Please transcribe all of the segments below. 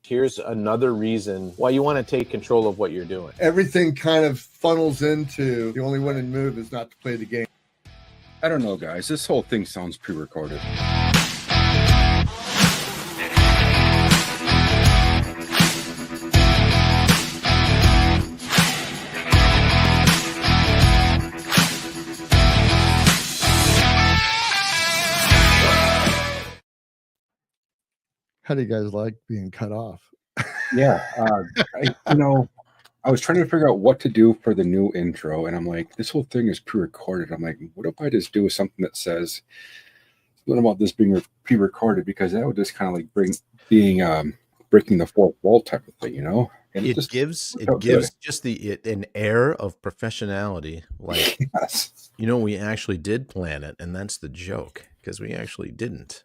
Here's another reason why you want to take control of what you're doing. Everything kind of funnels into the only winning move is not to play the game. I don't know, guys. This whole thing sounds pre-recorded. How do you guys like being cut off? Yeah. I was trying to figure out what to do for the new intro, and I'm like, this whole thing is pre-recorded. I'm like, what if I just do something that says something about this being pre-recorded, because that would just kind of like breaking the fourth wall type of thing, you know? And it gives just an air of professionality. Like, yes. We actually did plan it, and that's the joke, because we actually didn't.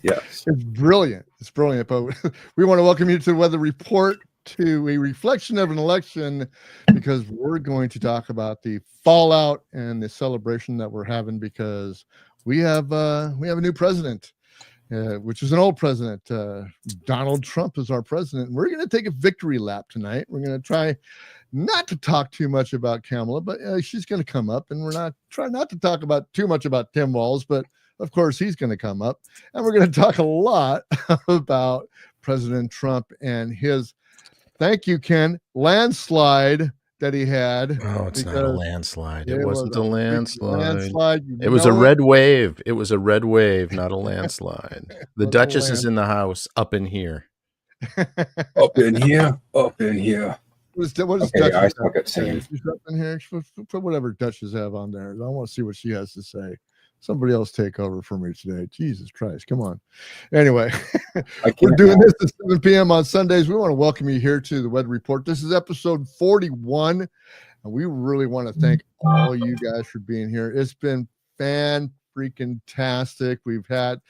Yes. It's brilliant. It's brilliant. But we want to welcome you to the Weather Report, to a reflection of an election, because we're going to talk about the fallout and the celebration that we're having, because we have a new president, which is an old president. Donald Trump is our president. We're going to take a victory lap tonight. We're going to try not to talk too much about Kamala, but she's going to come up, and we're try not to talk about too much about Tim Walz, but of course he's going to come up, and we're going to talk a lot about President Trump and his, thank you, Ken, landslide that he had. Oh, it's not a landslide. It wasn't a landslide. It was a red wave. It was a red wave, not a landslide. The Duchess is in the house, up in here. Up in here. Up in here. What is Okay, Duchess I suck at singing. She's up in here. Put whatever Duchess have on there. I want to see what she has to say. Somebody else take over for me today. Jesus Christ, come on. Anyway, we're doing this at 7 p.m. on Sundays. We want to welcome you here to the Weather Report. This is episode 41, and we really want to thank all you guys for being here. It's been fan-freaking-tastic. We've had,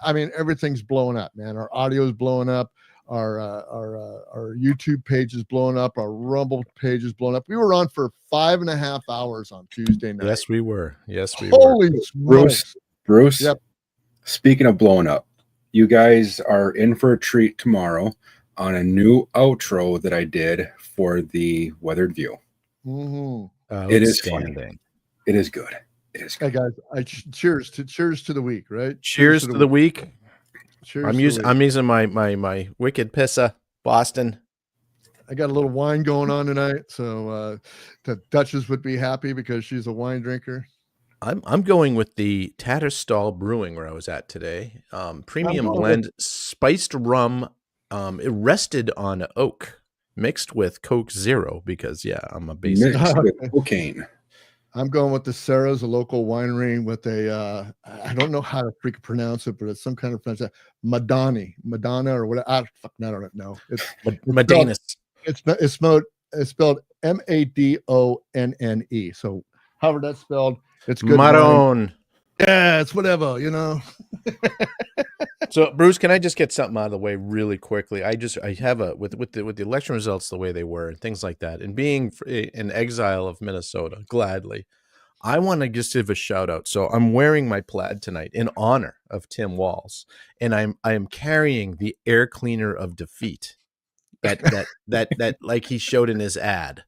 everything's blowing up, man. Our audio is blowing up. Our YouTube page is blowing up. Our Rumble page is blowing up. We were on for 5.5 hours on Tuesday night. Yes, we were. Holy smokes. Bruce. Yep. Speaking of blowing up, you guys are in for a treat tomorrow on a new outro that I did for the Weathered View. Mm-hmm. It is funny. It is good. It is good. Hey guys, cheers to the week, right? Cheers to the week. I'm using my Wicked Pissa Boston. I got a little wine going on tonight, so the Duchess would be happy because she's a wine drinker. I'm going with the Tatterstall Brewing where I was at today. Premium blend, spiced rum, it rested on oak, mixed with Coke Zero, because I'm a basic mixed with cocaine. I'm going with the Sarah's, a local winery with a, I don't know how to freaking pronounce it, but it's some kind of French, Madonna or whatever. I don't know. It's Madanus. It's spelled Madonne. So however that's spelled, it's good. Maron. Yeah, it's whatever, So Bruce, can I just get something out of the way really quickly? I have with the election results the way they were and things like that, and being an exile of Minnesota, gladly, I want to just give a shout out. So I'm wearing my plaid tonight in honor of Tim Walz, and I am carrying the air cleaner of defeat that like he showed in his ad.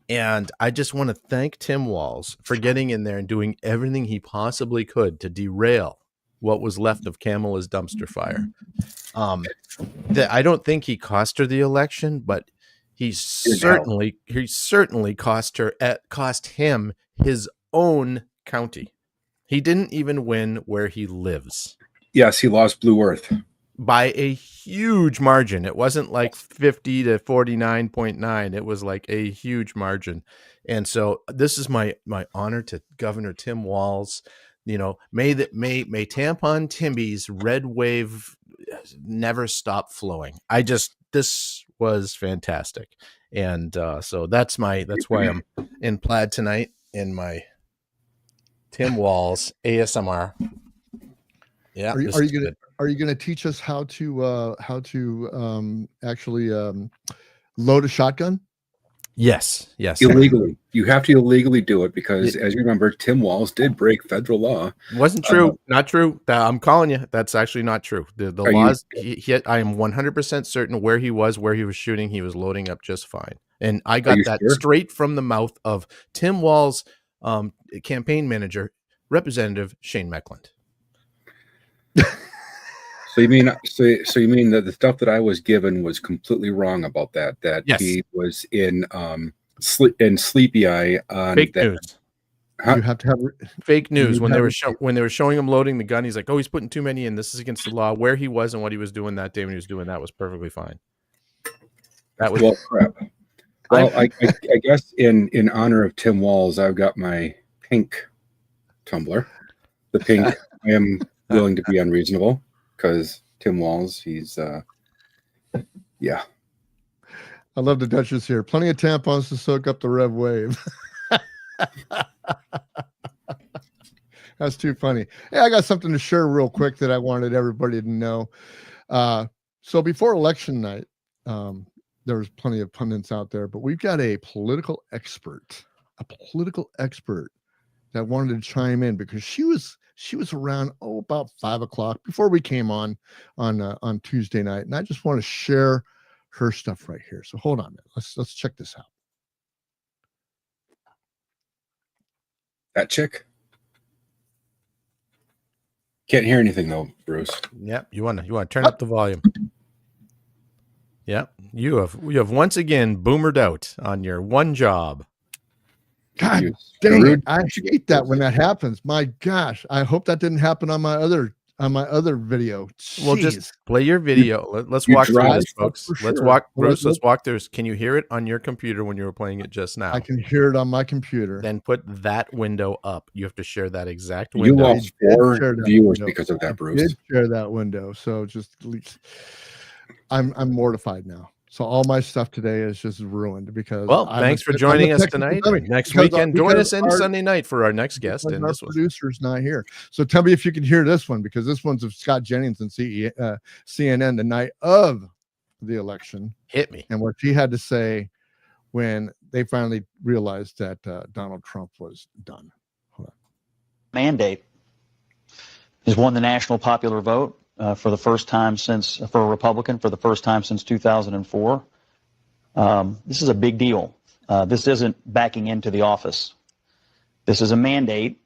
And I just want to thank Tim Walz for getting in there and doing everything he possibly could to derail what was left of Kamala's dumpster fire. I don't think he cost her the election, but he certainly cost him his own county. He didn't even win where he lives. Yes, he lost Blue Earth by a huge margin. It wasn't like 50 to 49.9. It was like a huge margin. And so this is my honor to Governor Tim Walz. May Tampon Timby's red wave never stop flowing. This was fantastic. And so that's why I'm in plaid tonight in my Tim Walz ASMR. Yeah. Are you gonna teach us how to actually load a shotgun? Yes. illegally. You have to illegally do it because, as you remember, Tim Walz did break federal law. Wasn't true. Not true. I'm calling you. That's actually not true. The Are you- laws. I am 100% certain where he was shooting. He was loading up just fine. And I got you that sure? straight from the mouth of Tim Walz, campaign manager, Representative Shane Meckland. So you mean you mean that the stuff that I was given was completely wrong about that? That Yes. he was in Sleepy Eye on Fake that. news. Huh? You have to have Fake news. you When they have- were showing him loading the gun, he's like, "Oh, he's putting too many in. This is against the law." Where he was and what he was doing that day when he was doing that was perfectly fine. That was Well, crap. Well, I guess in honor of Tim Walz, I've got my pink tumbler. The pink. I am willing to be unreasonable because Tim Walz, he's yeah. I love the Duchess here. Plenty of tampons to soak up the Rev wave. That's too funny. Hey, I got something to share real quick that I wanted everybody to know. So before election night, there was plenty of pundits out there, but we've got a political expert that wanted to chime in because she was around about 5 o'clock before we came on Tuesday night, and I just want to share her stuff right here. So hold on a minute. Let's check this out. That chick. Can't hear anything though, Bruce. Yep. You want to turn up the volume. Yep. You have once again boomered out on your one job. God You dang it. screwed. I hate that when that happens. My gosh. I hope that didn't happen on my other video. Well, Jeez. just play your video. Let's you walk through drive this, folks. for Let's sure. walk, Well, Bruce. Let's walk through. Can you hear it on your computer when you were playing it just now? I can hear it on my computer. Then put that window up. You have to share that exact You window. lost I did 4 share that viewers window. because of I that, Bruce. did share that window. So just I'm mortified now. So all my stuff today is just ruined because Well, thanks for joining us tonight. Next weekend, join us in Sunday night for our next guest. And our this was producer's not here. So tell me if you can hear this one, because this one's of Scott Jennings and CNN the night of the election, hit me. and what he had to say when they finally realized that Donald Trump was done. Mandate has won the national popular vote for the first time for a Republican for the first time since 2004. This is a big deal. This isn't backing into the office. This is a mandate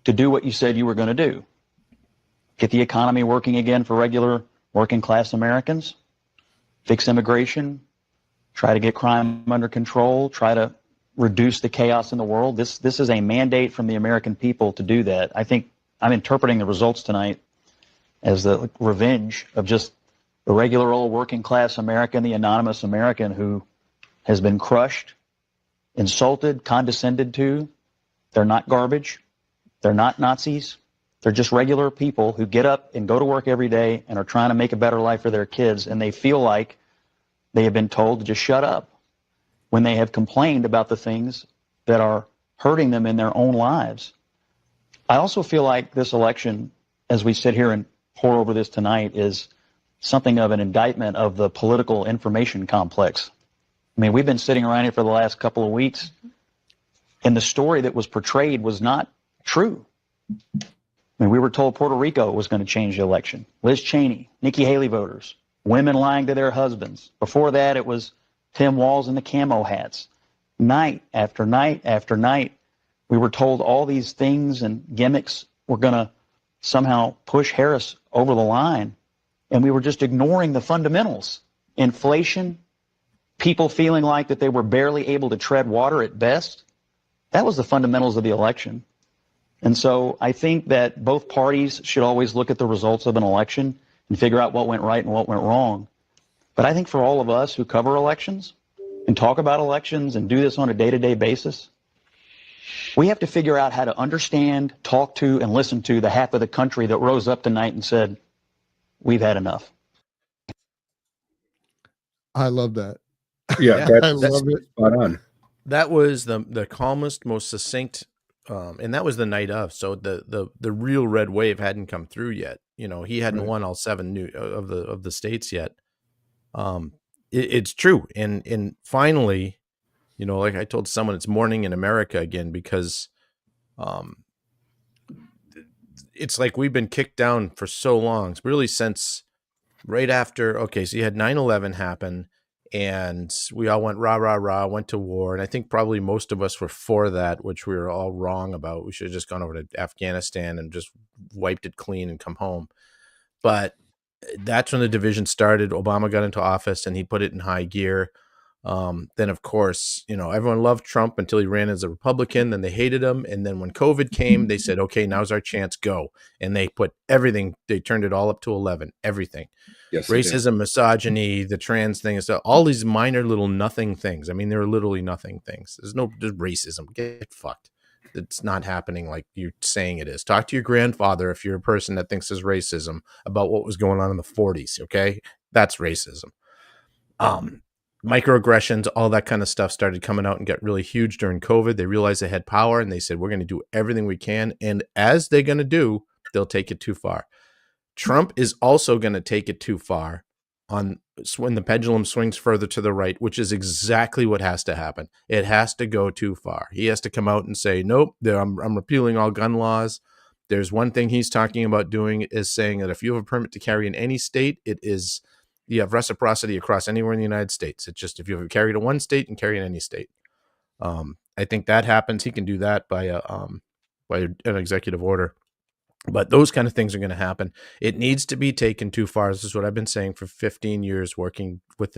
to do what you said you were going to do. Get the economy working again for regular working class Americans, fix immigration, try to get crime under control, try to reduce the chaos in the world. This is a mandate from the American people to do that. I think I'm interpreting the results tonight as the revenge of just the regular old working class American, the anonymous American who has been crushed, insulted, condescended to. They're not garbage. They're not Nazis. They're just regular people who get up and go to work every day and are trying to make a better life for their kids, and they feel like they have been told to just shut up when they have complained about the things that are hurting them in their own lives. I also feel like this election, as we sit here and pour over this tonight, is something of an indictment of the political information complex. I mean, we've been sitting around here for the last couple of weeks, and the story that was portrayed was not true. I mean, we were told Puerto Rico was going to change the election. Liz Cheney, Nikki Haley voters, women lying to their husbands. Before that, it was Tim Walz and the camo hats. Night after night after night, we were told all these things and gimmicks were going to somehow push Harris over the line, and we were just ignoring the fundamentals. Inflation, people feeling like that they were barely able to tread water at best. That was the fundamentals of the election. And so I think that both parties should always look at the results of an election and figure out what went right and what went wrong. But I think for all of us who cover elections and talk about elections and do this on a day-to-day basis, we have to figure out how to understand, talk to, and listen to the half of the country that rose up tonight and said, we've had enough. I love that. Yeah, I love it. Spot on. That was the calmest, most succinct, and that was the night of. So the real red wave hadn't come through yet. You know, he hadn't won all 7 of the states yet. It's true, and finally, You know, like I told someone, it's morning in America again, because it's like we've been kicked down for so long, really since right after. Okay, so you had 9/11 happen, and we all went rah rah rah, went to war, and I think probably most of us were for that, which we were all wrong about. We should have just gone over to Afghanistan and just wiped it clean and come home. But that's when the division started. Obama got into office and he put it in high gear. Then, of course, you know, everyone loved Trump until he ran as a Republican. Then they hated him. And then when COVID came, they said, okay, now's our chance, go. And they put everything, they turned it all up to 11, everything. Yes, Racism, misogyny, the trans thing, stuff, all these minor little nothing things. I mean, they're literally nothing things. There's racism. Get fucked. It's not happening like you're saying it is. Talk to your grandfather if you're a person that thinks there's racism about what was going on in the 40s. Okay, that's racism. Microaggressions, all that kind of stuff started coming out and got really huge during COVID. They realized they had power and they said, we're going to do everything we can. And as they're going to do, they'll take it too far. Trump is also going to take it too far on when the pendulum swings further to the right, which is exactly what has to happen. It has to go too far. He has to come out and say, nope, I'm repealing all gun laws. There's one thing he's talking about doing is saying that if you have a permit to carry in any state, you have reciprocity across anywhere in the United States. It's just if you have carried in one state and carry in any state. I think that happens. He can do that by an executive order. But those kind of things are going to happen. It needs to be taken too far. This is what I've been saying for 15 years working with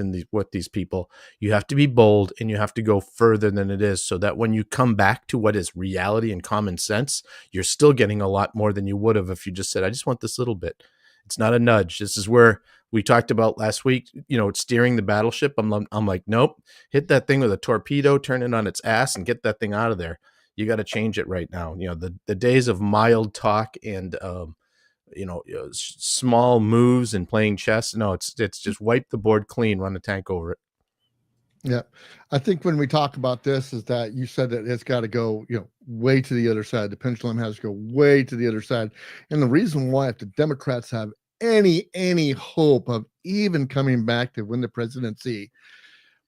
these people. You have to be bold and you have to go further than it is, so that when you come back to what is reality and common sense, you're still getting a lot more than you would have if you just said, I just want this little bit. It's not a nudge. This is where we talked about last week, you know, it's steering the battleship. I'm like, nope, hit that thing with a torpedo, turn it on its ass and get that thing out of there. You got to change it right now. You know, the days of mild talk and, small moves and playing chess. No, it's just wipe the board clean, run the tank over it. Yeah. I think when we talk about this is that you said that it's got to go, way to the other side. The pendulum has to go way to the other side. And the reason why, if the Democrats have any hope of even coming back to win the presidency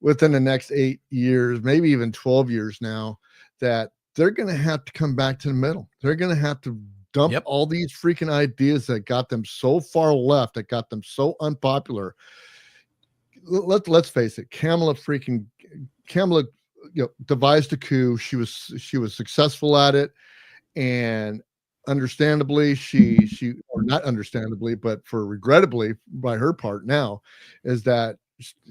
within the next 8 years, maybe even 12 years now, that they're going to have to come back to the middle. They're going to have to dump all these freaking ideas that got them so far left, that got them so unpopular. Let's face it, Kamala devised a coup. She was successful at it, and understandably, or not understandably, but for regrettably by her part now, is that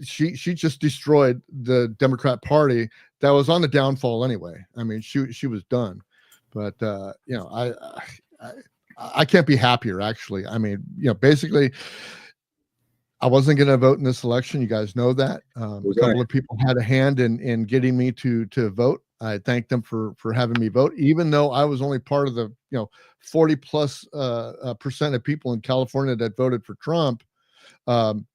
she just destroyed the Democrat Party that was on the downfall anyway. I mean, she was done. But I can't be happier, actually. I mean, basically, I wasn't going to vote in this election. You guys know that. A couple of people had a hand in getting me to vote. I thank them for having me vote, even though I was only part of the 40+ percent of people in California that voted for Trump.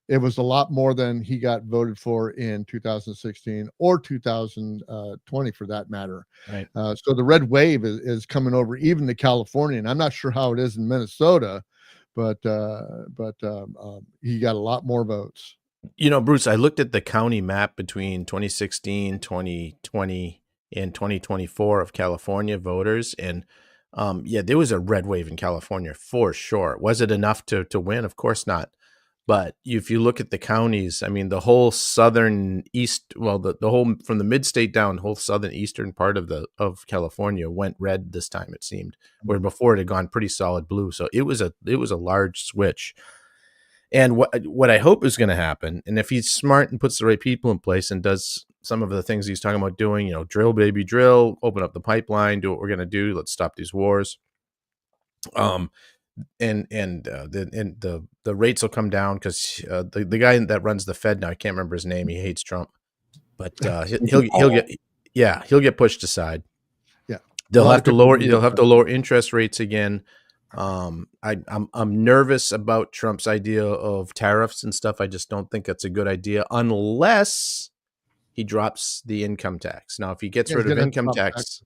It was a lot more than he got voted for in 2016 or 2020, for that matter. Right. So the red wave is coming over even to California, and I'm not sure how it is in Minnesota, but he got a lot more votes. Bruce, I looked at the county map between 2016, 2020, and 2024 of California voters, and there was a red wave in California for sure. Was it enough to win? Of course not. But if you look at the counties, I mean, the whole southern east, well, the whole from the mid-state down, whole southern eastern part of California went red this time, it seemed, where before it had gone pretty solid blue. So it was a large switch. And what I hope is going to happen, and if he's smart and puts the right people in place and does some of the things he's talking about doing, drill, baby, drill, open up the pipeline, do what we're going to do, let's stop these wars. The rates will come down because the guy that runs the Fed now, I can't remember his name. He hates Trump, but he'll get pushed aside. Yeah, they'll have to lower interest rates again. I'm nervous about Trump's idea of tariffs and stuff. I just don't think that's a good idea unless he drops the income tax. Now, if he gets rid of income tax.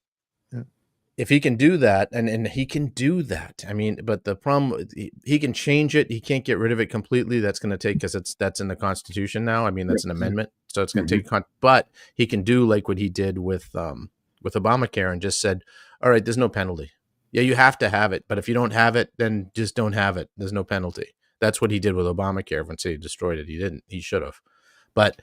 if he can do that, and he can do that, I mean, but the problem, he can change it. He can't get rid of it completely. That's going to take, because that's in the Constitution now. I mean, that's an amendment, so it's going to take. But he can do like what he did with Obamacare and just said, all right, there's no penalty. Yeah, you have to have it, but if you don't have it, then just don't have it. There's no penalty. That's what he did with Obamacare. Everyone said he destroyed it. He didn't. He should have. But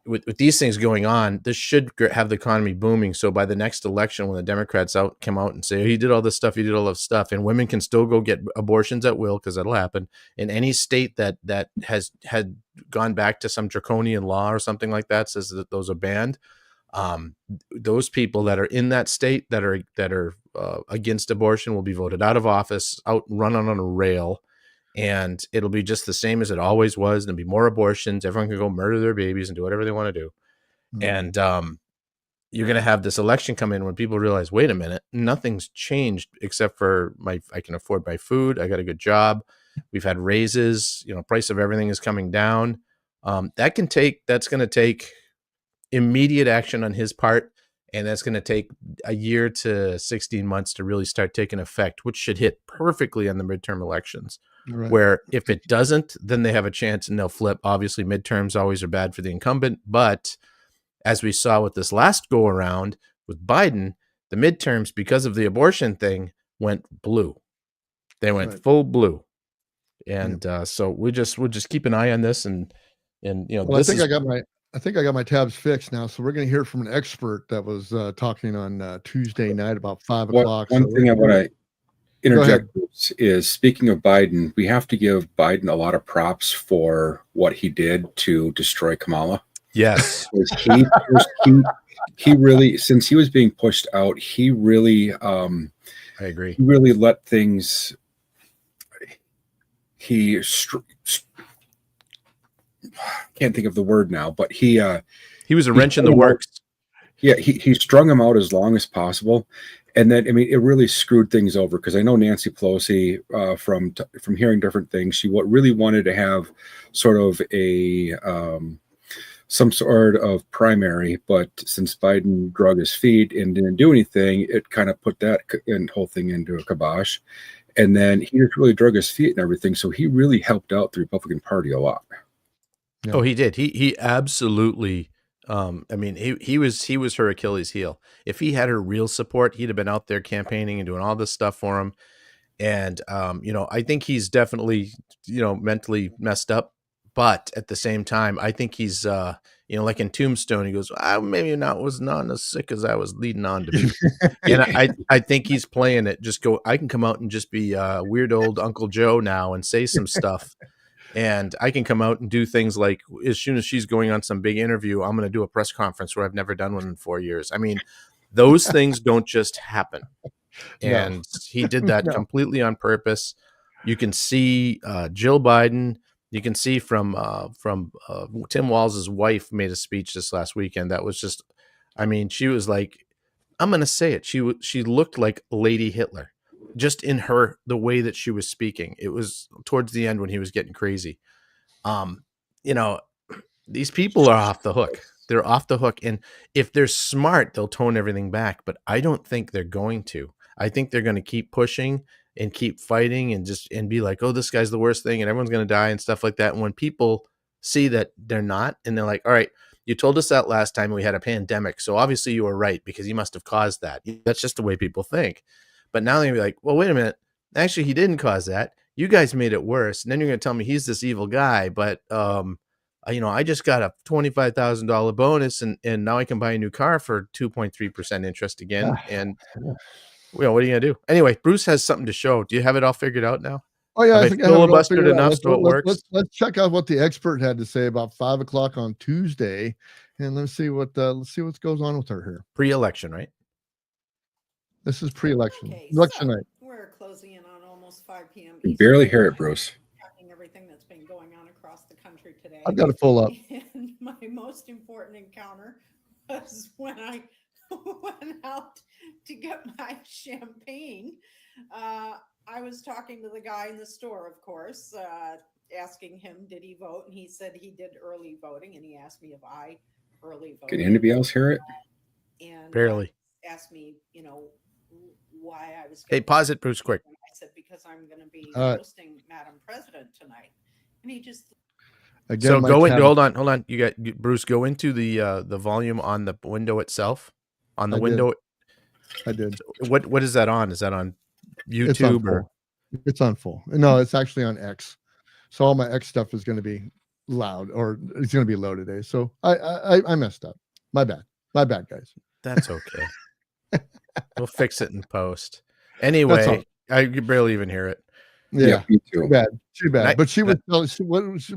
with these things going on, this should have the economy booming. So by the next election, when the Democrats come out and say, oh, he did all this stuff, and women can still go get abortions at will, because that'll happen in any state that has had gone back to some draconian law or something like that, says that those are banned. Those people that are in that state that are against abortion will be voted out of office, run on a rail. And it'll be just the same as it always was. There'll be more abortions. Everyone can go murder their babies and do whatever they want to do. And you're going to have this election come in when people realize, wait a minute, nothing's changed except for I can afford my food. I got a good job. We've had raises. Price of everything is coming down. That's going to take immediate action on his part. And that's going to take a year to 16 months to really start taking effect, which should hit perfectly on the midterm elections. Right. Where if it doesn't, then they have a chance and they'll flip. Obviously, midterms always are bad for the incumbent. But as we saw with this last go around with Biden, the midterms, because of the abortion thing, went blue. They went full blue. And so we'll just keep an eye on this. And well, I think I got my tabs fixed now. So we're going to hear from an expert that was talking on Tuesday night about 5 o'clock. One thing I want to interject is, speaking of Biden, we have to give Biden a lot of props for what he did to destroy Kamala. Yes. He really, since he was being pushed out, he really, I agree. He really let things, can't think of the word now, but he was a wrench in the works. Yeah, he strung him out as long as possible. And then, I mean, it really screwed things over, because I know Nancy Pelosi, from hearing different things, she really wanted to have sort of some sort of primary, but since Biden drug his feet and didn't do anything, it kind of put that whole thing into a kibosh. And then he just really drug his feet and everything, so he really helped out the Republican Party a lot. Yeah. Oh, he did. He absolutely. I mean, he was her Achilles heel. If he had her real support, he'd have been out there campaigning and doing all this stuff for him. And I think he's definitely mentally messed up, but at the same time, I think he's like in Tombstone, he goes, I maybe was not as sick as I was leading on to be. And I think he's playing it. I can come out and just be weird old Uncle Joe now and say some stuff. And I can come out and do things like, as soon as she's going on some big interview, I'm going to do a press conference where I've never done one in 4 years. I mean, those things don't just happen. And he did that completely on purpose. You can see Jill Biden. You can see from Tim Walz's wife made a speech this last weekend. That was just, I mean, she was like, I'm going to say it. She looked like Lady Hitler. Just in the way that she was speaking. It was towards the end when he was getting crazy. These people are off the hook. They're off the hook. And if they're smart, they'll tone everything back. But I don't think they're going to. I think they're going to keep pushing and keep fighting and be like, oh, this guy's the worst thing and everyone's going to die and stuff like that. And when people see that they're not, and they're like, all right, you told us that last time we had a pandemic. So obviously you were right, because he must have caused that. That's just the way people think. But now they're going to be like, well, wait a minute. Actually, he didn't cause that. You guys made it worse. And then you're going to tell me he's this evil guy. But, I just got a $25,000 bonus and now I can buy a new car for 2.3% interest again. And, what are you going to do? Anyway, Bruce has something to show. Do you have it all figured out now? Oh, yeah. I think I have filibustered enough so it works. Let's check out what the expert had to say about 5 o'clock on Tuesday. And let's see what goes on with her here. Pre-election, right? This is pre-election. Election night. We're closing in on almost 5 p.m. You barely hear it, Bruce. Tracking everything that's been going on across the country today. I've got it full up. And my most important encounter was when I went out to get my champagne. I was talking to the guy in the store, of course, asking him, did he vote? And he said he did early voting. And he asked me if I early voted. Can anybody else hear it? And barely. Asked me, why I was. Hey, pause it, Bruce, quick. I said, because I'm going to be Uh, hosting Madam President tonight. And he just, Again, So my go into, tab- hold on. Bruce, go into the volume on the window itself. On the I did. window. I did. What is that on? Is that on It's on YouTube or? full. It's on full. No, it's actually on X. So all my X stuff is going to be loud, or it's going to be low today. So I messed up. My bad. My bad, guys. That's okay. We'll fix it in post. That's all. Anyway, I could barely even hear it. Yeah, me too too. bad. Too bad. Night- But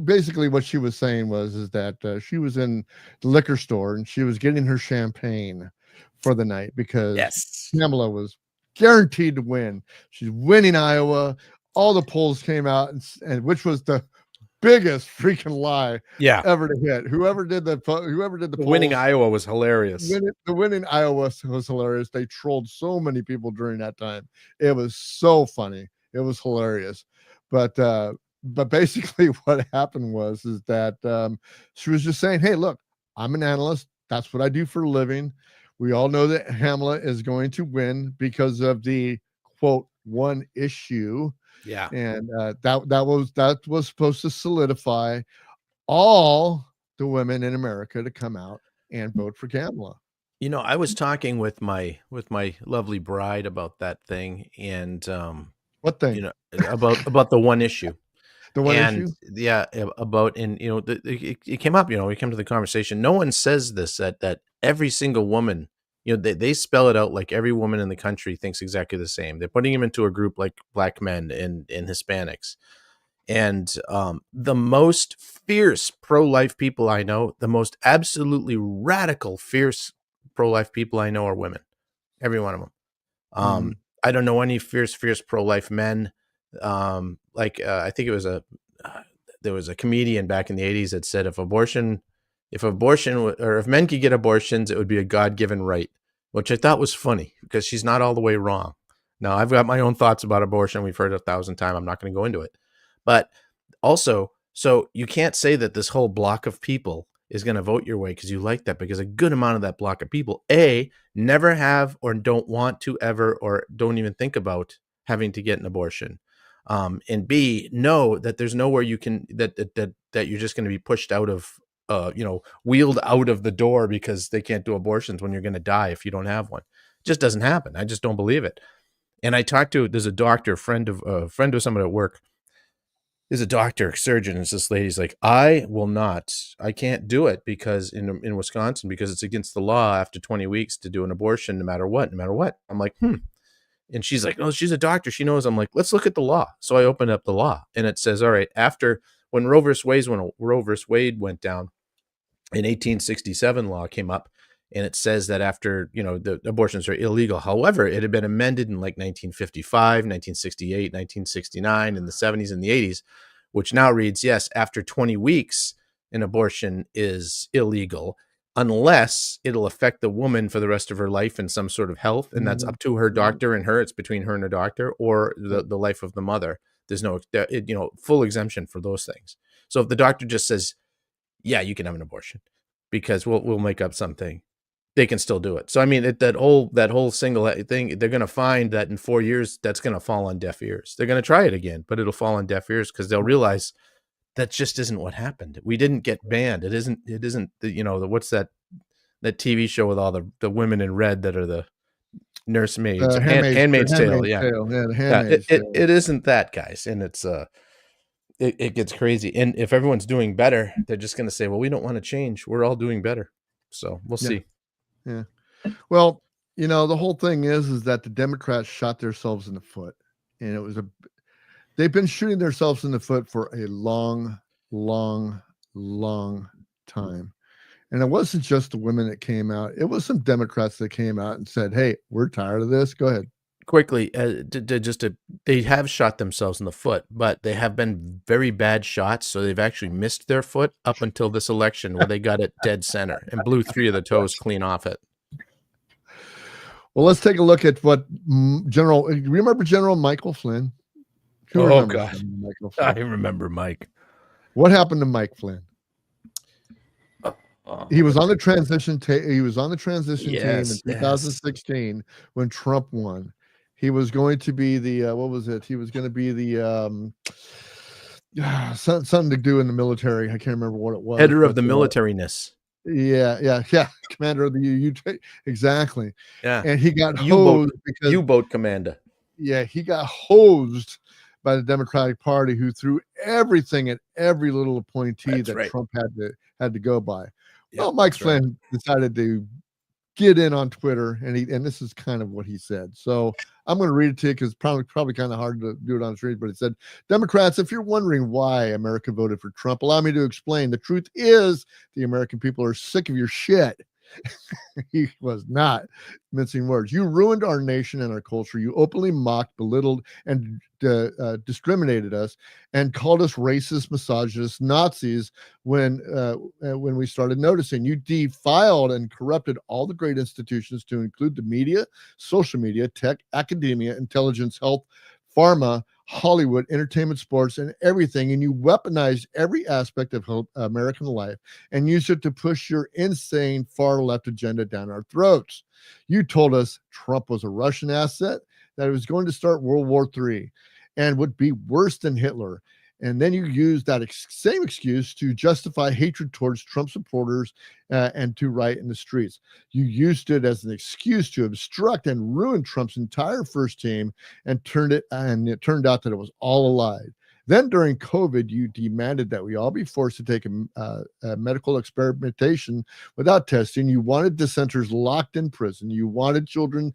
basically what she was saying is that she was in the liquor store and she was getting her champagne for the night because Yes. Kamala was guaranteed to win. She's winning Iowa. All the polls came out, and which was the biggest freaking lie Yeah. ever to hit. Whoever did the Winning polls, Iowa was hilarious. the winning Iowa was hilarious. They trolled so many people during that time. It was so funny. It was hilarious. But basically what happened was that she was just saying, hey, look, I'm an analyst. That's what I do for a living. We all know that Hamlet is going to win because of the quote one issue. Yeah. And that was supposed to solidify all the women in America to come out and vote for Kamala. You know, I was talking with my lovely bride about that thing, and What thing? you know, about the one issue. The one And issue? yeah, about, and you know, it came up, you know, we came to the conversation. No one says this, that every single woman, you know, they spell it out like every woman in the country thinks exactly the same. They're putting them into a group like black men and Hispanics. And the most fierce pro-life people I know, the most absolutely radical, fierce pro-life people I know are women. Every one of them. I don't know any fierce pro-life men. I think it was there was a comedian back in the 80s that said if men could get abortions, it would be a God-given right, which I thought was funny because she's not all the way wrong. Now, I've got my own thoughts about abortion. We've heard it 1,000 times. I'm not going to go into it. But also, so you can't say that this whole block of people is going to vote your way because you like that, because a good amount of that block of people, A, never have or don't want to ever or don't even think about having to get an abortion. And B, know that there's nowhere you can, that you're just going to be pushed out of, wheeled out of the door because they can't do abortions when you're going to die if you don't have one. It just doesn't happen. I just don't believe it. And I talked to, there's a doctor, a friend of someone at work, is a doctor, surgeon. It's this lady's like, I can't do it because in Wisconsin, because it's against the law after 20 weeks to do an abortion, no matter what. I'm like, And she's like, oh, she's a doctor. She knows. I'm like, let's look at the law. So I opened up the law and it says, all right, after when Roe versus Wade went down in 1867, law came up. And it says that after, the abortions are illegal. However, it had been amended in like 1955, 1968, 1969, in the 70s and the 80s, which now reads, yes, after 20 weeks, an abortion is illegal unless it'll affect the woman for the rest of her life in some sort of health. And that's up to her doctor and her. It's between her and her doctor, or the life of the mother. There's no, full exemption for those things. So if the doctor just says, yeah, you can have an abortion because we'll make up something, they can still do it. So I mean, that whole single thing, they're going to find that in 4 years, that's going to fall on deaf ears. They're going to try it again, but it'll fall on deaf ears because they'll realize that just isn't what happened. We didn't get banned. It isn't what's that TV show with all the women in red that are the nursemaids, Handmaid's Tale. Yeah. The Handmaid's Tale. It isn't that, guys. And it's it gets crazy. And if everyone's doing better, they're just going to say, well, we don't want to change. We're all doing better. So we'll see. Yeah. Well, the whole thing is that the Democrats shot themselves in the foot, and they've been shooting themselves in the foot for a long, long, long time. And it wasn't just the women that came out. It was some Democrats that came out and said, hey, we're tired of this. Go ahead. Quickly, they have shot themselves in the foot, but they have been very bad shots. So they've actually missed their foot up until this election where they got it dead center and blew 3 of the toes clean off it. Well, let's take a look at what remember General Michael Flynn? Oh, God. I remember Mike. What happened to Mike Flynn? He was on the transition. He was on the transition team in Yes, yes. 2016 when Trump won. He was going to be the what was it? He was going to be the something to do in the military. I can't remember what it was. Header of the but, militariness. yeah. Commander of the UU. Exactly. Yeah. And he got U-boat, hosed because U-boat commander. yeah, he got hosed by the Democratic Party, who threw everything at every little appointee That's that right. Trump had to go by. Yeah, Well, Mike that's right. Flynn decided to get in on Twitter, and this is kind of what he said. So I'm going to read it to you because it's probably kind of hard to do it on the street. But it said, "Democrats, if you're wondering why America voted for Trump, allow me to explain. The truth is, the American people are sick of your shit." He was not mincing words. You ruined our nation and our culture. You openly mocked, belittled, and discriminated us, and called us racist, misogynist, Nazis. When we started noticing, you defiled and corrupted all the great institutions, to include the media, social media, tech, academia, intelligence, health, pharma, Hollywood, entertainment, sports, and everything. And you weaponized every aspect of American life and used it to push your insane far left agenda down our throats. You told us Trump was a Russian asset, that he was going to start World War III and would be worse than Hitler. And then you used that same excuse to justify hatred towards Trump supporters and to riot in the streets. You used it as an excuse to obstruct and ruin Trump's entire first team, and it turned out that it was all a lie. Then during COVID, you demanded that we all be forced to take a medical experimentation without testing. You wanted dissenters locked in prison. You wanted children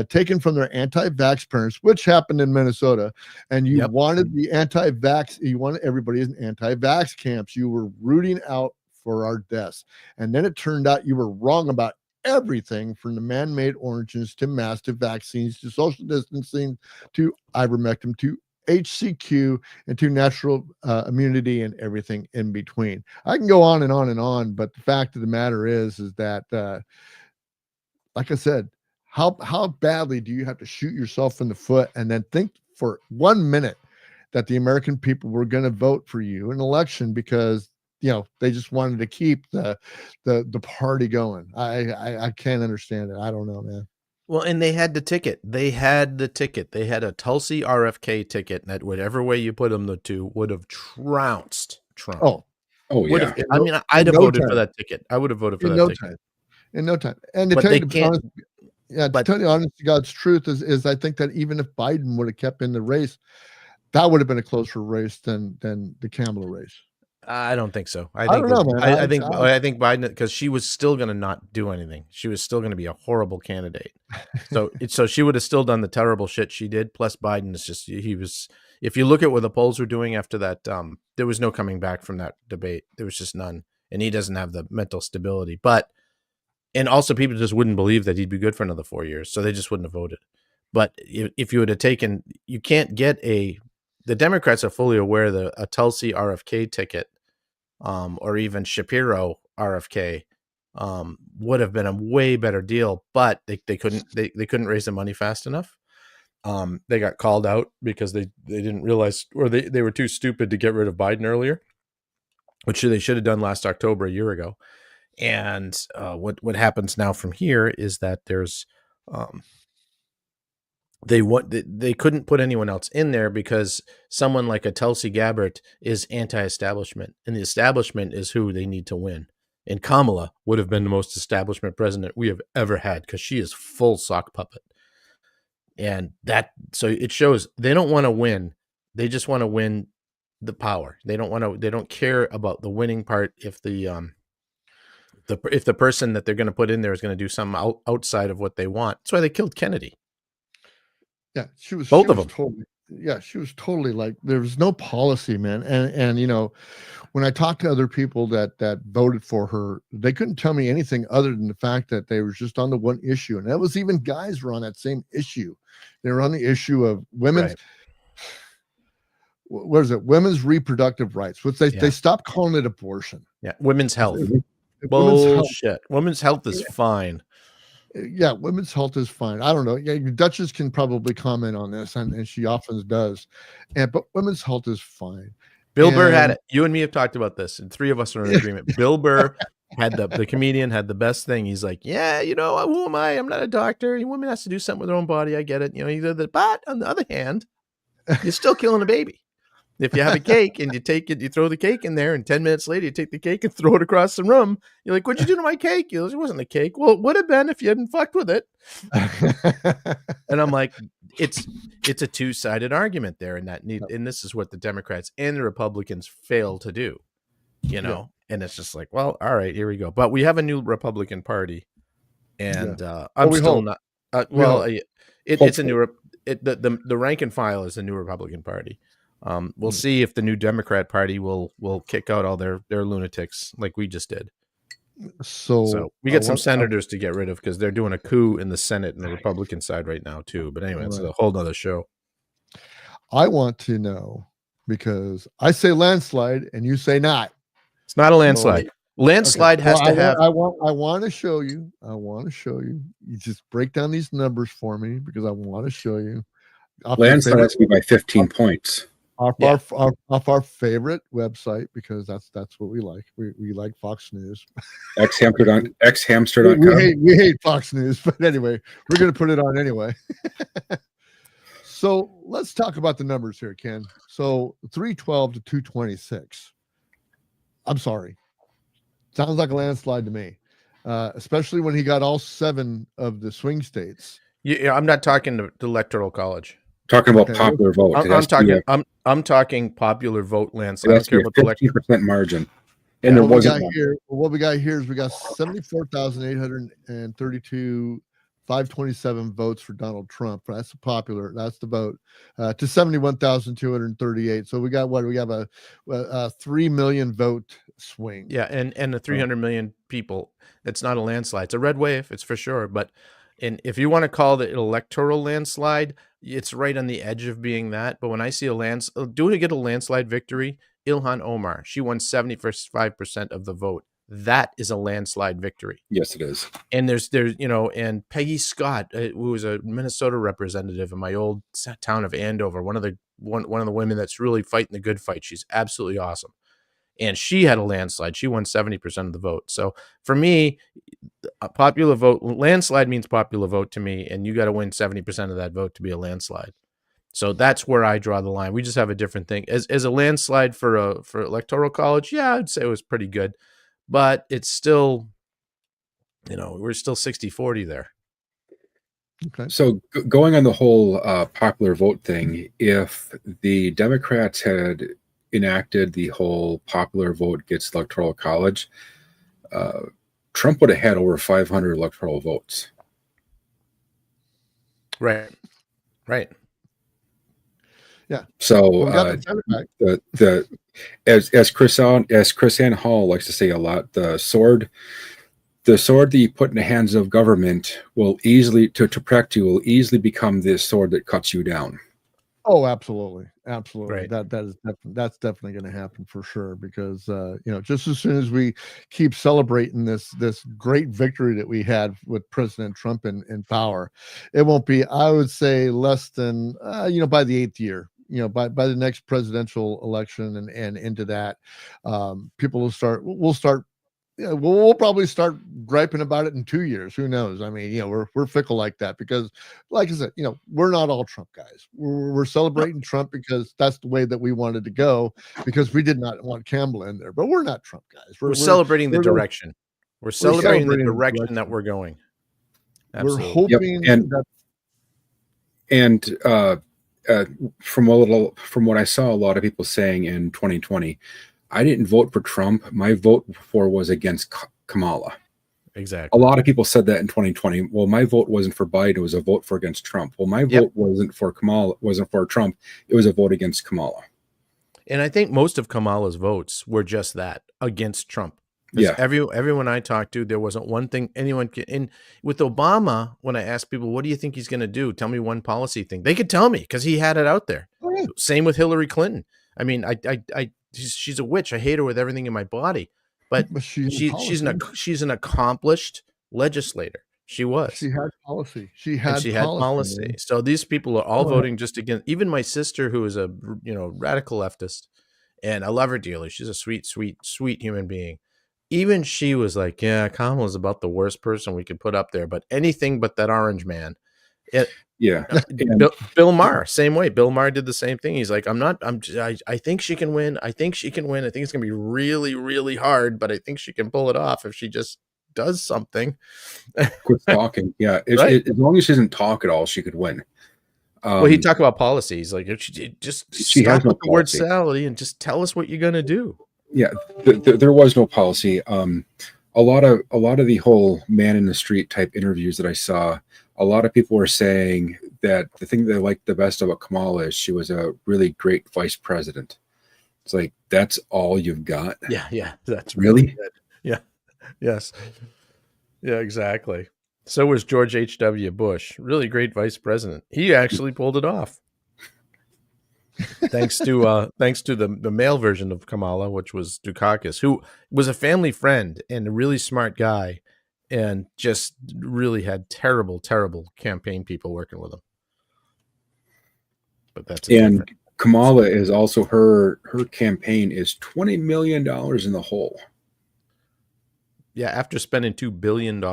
taken from their anti-vax parents, which happened in Minnesota. And you wanted the anti-vax, you wanted everybody in anti-vax camps. You were rooting out for our deaths. And then it turned out you were wrong about everything, from the man-made oranges to masks to vaccines to social distancing to ivermectin to HCQ and to natural immunity and everything in between. I can go on and on and on, but the fact of the matter is that, like I said, how badly do you have to shoot yourself in the foot and then think for 1 minute that the American people were going to vote for you in an election because they just wanted to keep the party going? I can't understand it. I don't know, man. Well, and they had the ticket. They had a Tulsi RFK ticket that whatever way you put them, the two would have trounced Trump. Oh yeah. I mean, I'd have voted for that ticket. I would have voted for that ticket. In no time. And to tell you the honest to God's truth is I think that even if Biden would have kept in the race, that would have been a closer race than the Kamala race. I don't think so. I don't know, man. I think Biden, because she was still going to not do anything. She was still going to be a horrible candidate. So she would have still done the terrible shit she did. Plus Biden is just, if you look at what the polls were doing after that, there was no coming back from that debate. There was just none. And he doesn't have the mental stability. And also people just wouldn't believe that he'd be good for another 4 years. So they just wouldn't have voted. But if you would have taken, you can't get the Democrats are fully aware that a Tulsi RFK ticket, or even Shapiro RFK, would have been a way better deal, but they couldn't raise the money fast enough. They got called out because they didn't realize, or they were too stupid to get rid of Biden earlier, which they should have done last October, a year ago. And what happens now from here is that there's they couldn't put anyone else in there because someone like a Tulsi Gabbard is anti-establishment, and the establishment is who they need to win. And Kamala would have been the most establishment president we have ever had because she is full sock puppet. And so it shows they don't want to win. They just want to win the power. They don't care about the winning part if the person that they're going to put in there is going to do something outside of what they want. That's why they killed Kennedy. Yeah, she was both of them. She was totally like, there was no policy, man. And when I talked to other people that voted for her, they couldn't tell me anything other than the fact that they were just on the one issue. And that was even guys were on that same issue. They were on the issue of women's, what is it? Women's reproductive rights, which they stopped calling it abortion. Yeah. Women's health. Bullshit. Women's health is fine. Yeah, women's health is fine. I don't know. Yeah, Duchess can probably comment on this, and she often does. But women's health is fine. Bill Burr had it. You and me have talked about this, and three of us are in agreement. Bill Burr the comedian had the best thing. He's like, yeah, who am I? I'm not a doctor. A woman has to do something with her own body. I get it. But on the other hand, you're still killing a baby. If you have a cake and you take it, you throw the cake in there, and 10 minutes later you take the cake and throw it across the room. You're like, what'd you do to my cake? It wasn't a cake. Well, it would have been if you hadn't fucked with it. And I'm like, it's a two-sided argument there, and this is what the Democrats and the Republicans fail to do, And it's just like, well, all right, here we go. But we have a new Republican Party, and I'm still not. It's a new. The rank and file is a new Republican Party. We'll see if the new Democrat Party will kick out all their lunatics like we just did. So we get some senators to get rid of because they're doing a coup in the Senate and the Republican side right now too. But anyway, it's a whole nother show. I want to know, because I say landslide and you say not. It's not a landslide. Landslide has to have. I want to show you. I want to show you. You just break down these numbers for me because I want to show you. Landslide has to be by 15 points. Off our favorite website, because that's what we like. We like Fox News. Xhamster.com. We hate Fox News, but anyway, we're going to put it on anyway. So let's talk about the numbers here, Ken. So 312 to 226. I'm sorry. Sounds like a landslide to me, especially when he got all 7 of the swing states. Yeah, I'm not talking the Electoral College. Talking about popular vote. I'm talking popular vote landslide. I don't care about the 15% margin. And what we got here is we got 74,832 527 votes for Donald Trump. That's the popular. That's the vote to 71,238. So we got what? We have a 3 million vote swing. Yeah, and the 300 million people. It's not a landslide. It's a red wave. It's for sure. But if you want to call it electoral landslide, it's right on the edge of being that. But when I see get a landslide victory, Ilhan Omar, she won 75% of the vote. That is a landslide victory. Yes, it is. And there's and Peggy Scott, who was a Minnesota representative in my old town of Andover, one of the women that's really fighting the good fight. She's absolutely awesome. And she had a landslide. She won 70% of the vote. So for me, a popular vote, landslide means popular vote to me, and you got to win 70% of that vote to be a landslide. So that's where I draw the line. We just have a different thing. As a landslide for Electoral College, yeah, I'd say it was pretty good. But it's still, we're still 60-40 there. Okay. So going on the whole popular vote thing, if the Democrats had enacted the whole popular vote gets Electoral College, Trump would have had over 500 electoral votes. Right. Yeah. So as Chris Ann Hall likes to say a lot, the sword that you put in the hands of government will easily protect you will easily become the sword that cuts you down. Oh, absolutely. Right. That's definitely going to happen for sure, because just as soon as we keep celebrating this great victory that we had with President Trump in power, it won't be, I would say, less than by the 8th year. By the next presidential election and into that, people we'll probably start griping about it in 2 years. Who knows? I mean, we're fickle like that, because, like I said, we're not all Trump guys. We're celebrating Trump because that's the way that we wanted to go, because we did not want Campbell in there. But we're not Trump guys. We're celebrating the direction. We're celebrating the direction that we're going. Absolutely. We're hoping from what I saw a lot of people saying in 2020, I didn't vote for Trump. My vote was against Kamala. Exactly. A lot of people said that in 2020. Well, my vote wasn't for Biden. It was a vote for against Trump. Well, my vote wasn't for Kamala. Wasn't for Trump. It was a vote against Kamala. And I think most of Kamala's votes were just that, against Trump. Yeah. Everyone I talked to, there wasn't one thing anyone could. And with Obama, when I asked people, what do you think he's going to do? Tell me one policy thing. They could tell me because he had it out there. Oh, yeah. Same with Hillary Clinton. I mean, she's a witch. I hate her with everything in my body, but she's an accomplished legislator. She was. She had policy. She had policy. So these people are all voting just against. Even my sister, who is a radical leftist, and I love her dearly. She's a sweet, sweet, sweet human being. even she was like, yeah, Kamala's about the worst person we could put up there, but anything but that orange man. Yeah. And Bill Maher, same way. Bill Maher did the same thing. He's like, I think she can win. I think she can win. I think it's going to be really, really hard, but I think she can pull it off if she just does something. quit talking. Yeah. Right. As long as she doesn't talk at all, she could win. Well, he talked about policies. Like, if she just She stop has no with the word policy. salary and just tell us what you're going to do. Yeah. There was no policy. A lot of the whole man in the street type interviews that I saw, a lot of people were saying that the thing they liked the best about Kamala is she was a really great vice president. It's like, that's all you've got? Yeah, that's Really? good. Yeah, yes, yeah, exactly. So was George H.W. Bush, really great vice president. He actually pulled it off, thanks to the male version of Kamala, which was Dukakis, who was a family friend and a really smart guy, and just really had terrible campaign people working with him. But that's and Kamala is also her campaign is $20 million in the hole. Yeah, after spending $2 billion.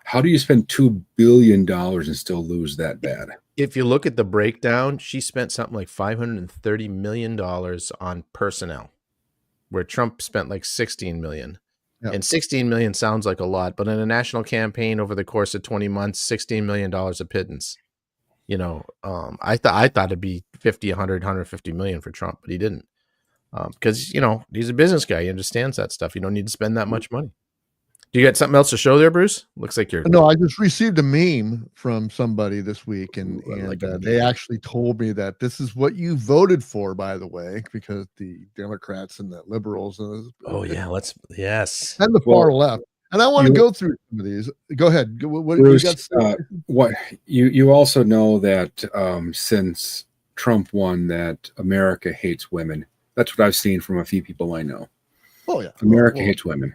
How do you spend $2 billion and still lose that bad? If you look at the breakdown, she spent something like $530 million on personnel, where Trump spent like $16 million. Yep. And $16 million sounds like a lot, but in a national campaign over the course of 20 months, $16 million a pittance. You know, I thought it'd be 50, 100, 150 million for Trump, but he didn't. Because, you know, he's a business guy. He understands that stuff. You don't need to spend that much money. Do you got something else to show there, Bruce? Looks like you're... No, I just received a meme from somebody this week, and they actually told me that this is what you voted for, by the way, because the Democrats and the liberals and yes, and the far left. And I want to go through some of these. Go ahead. What Bruce, you got? What you also know that since Trump won, that America hates women. That's what I've seen from a few people I know. Oh yeah, America hates women.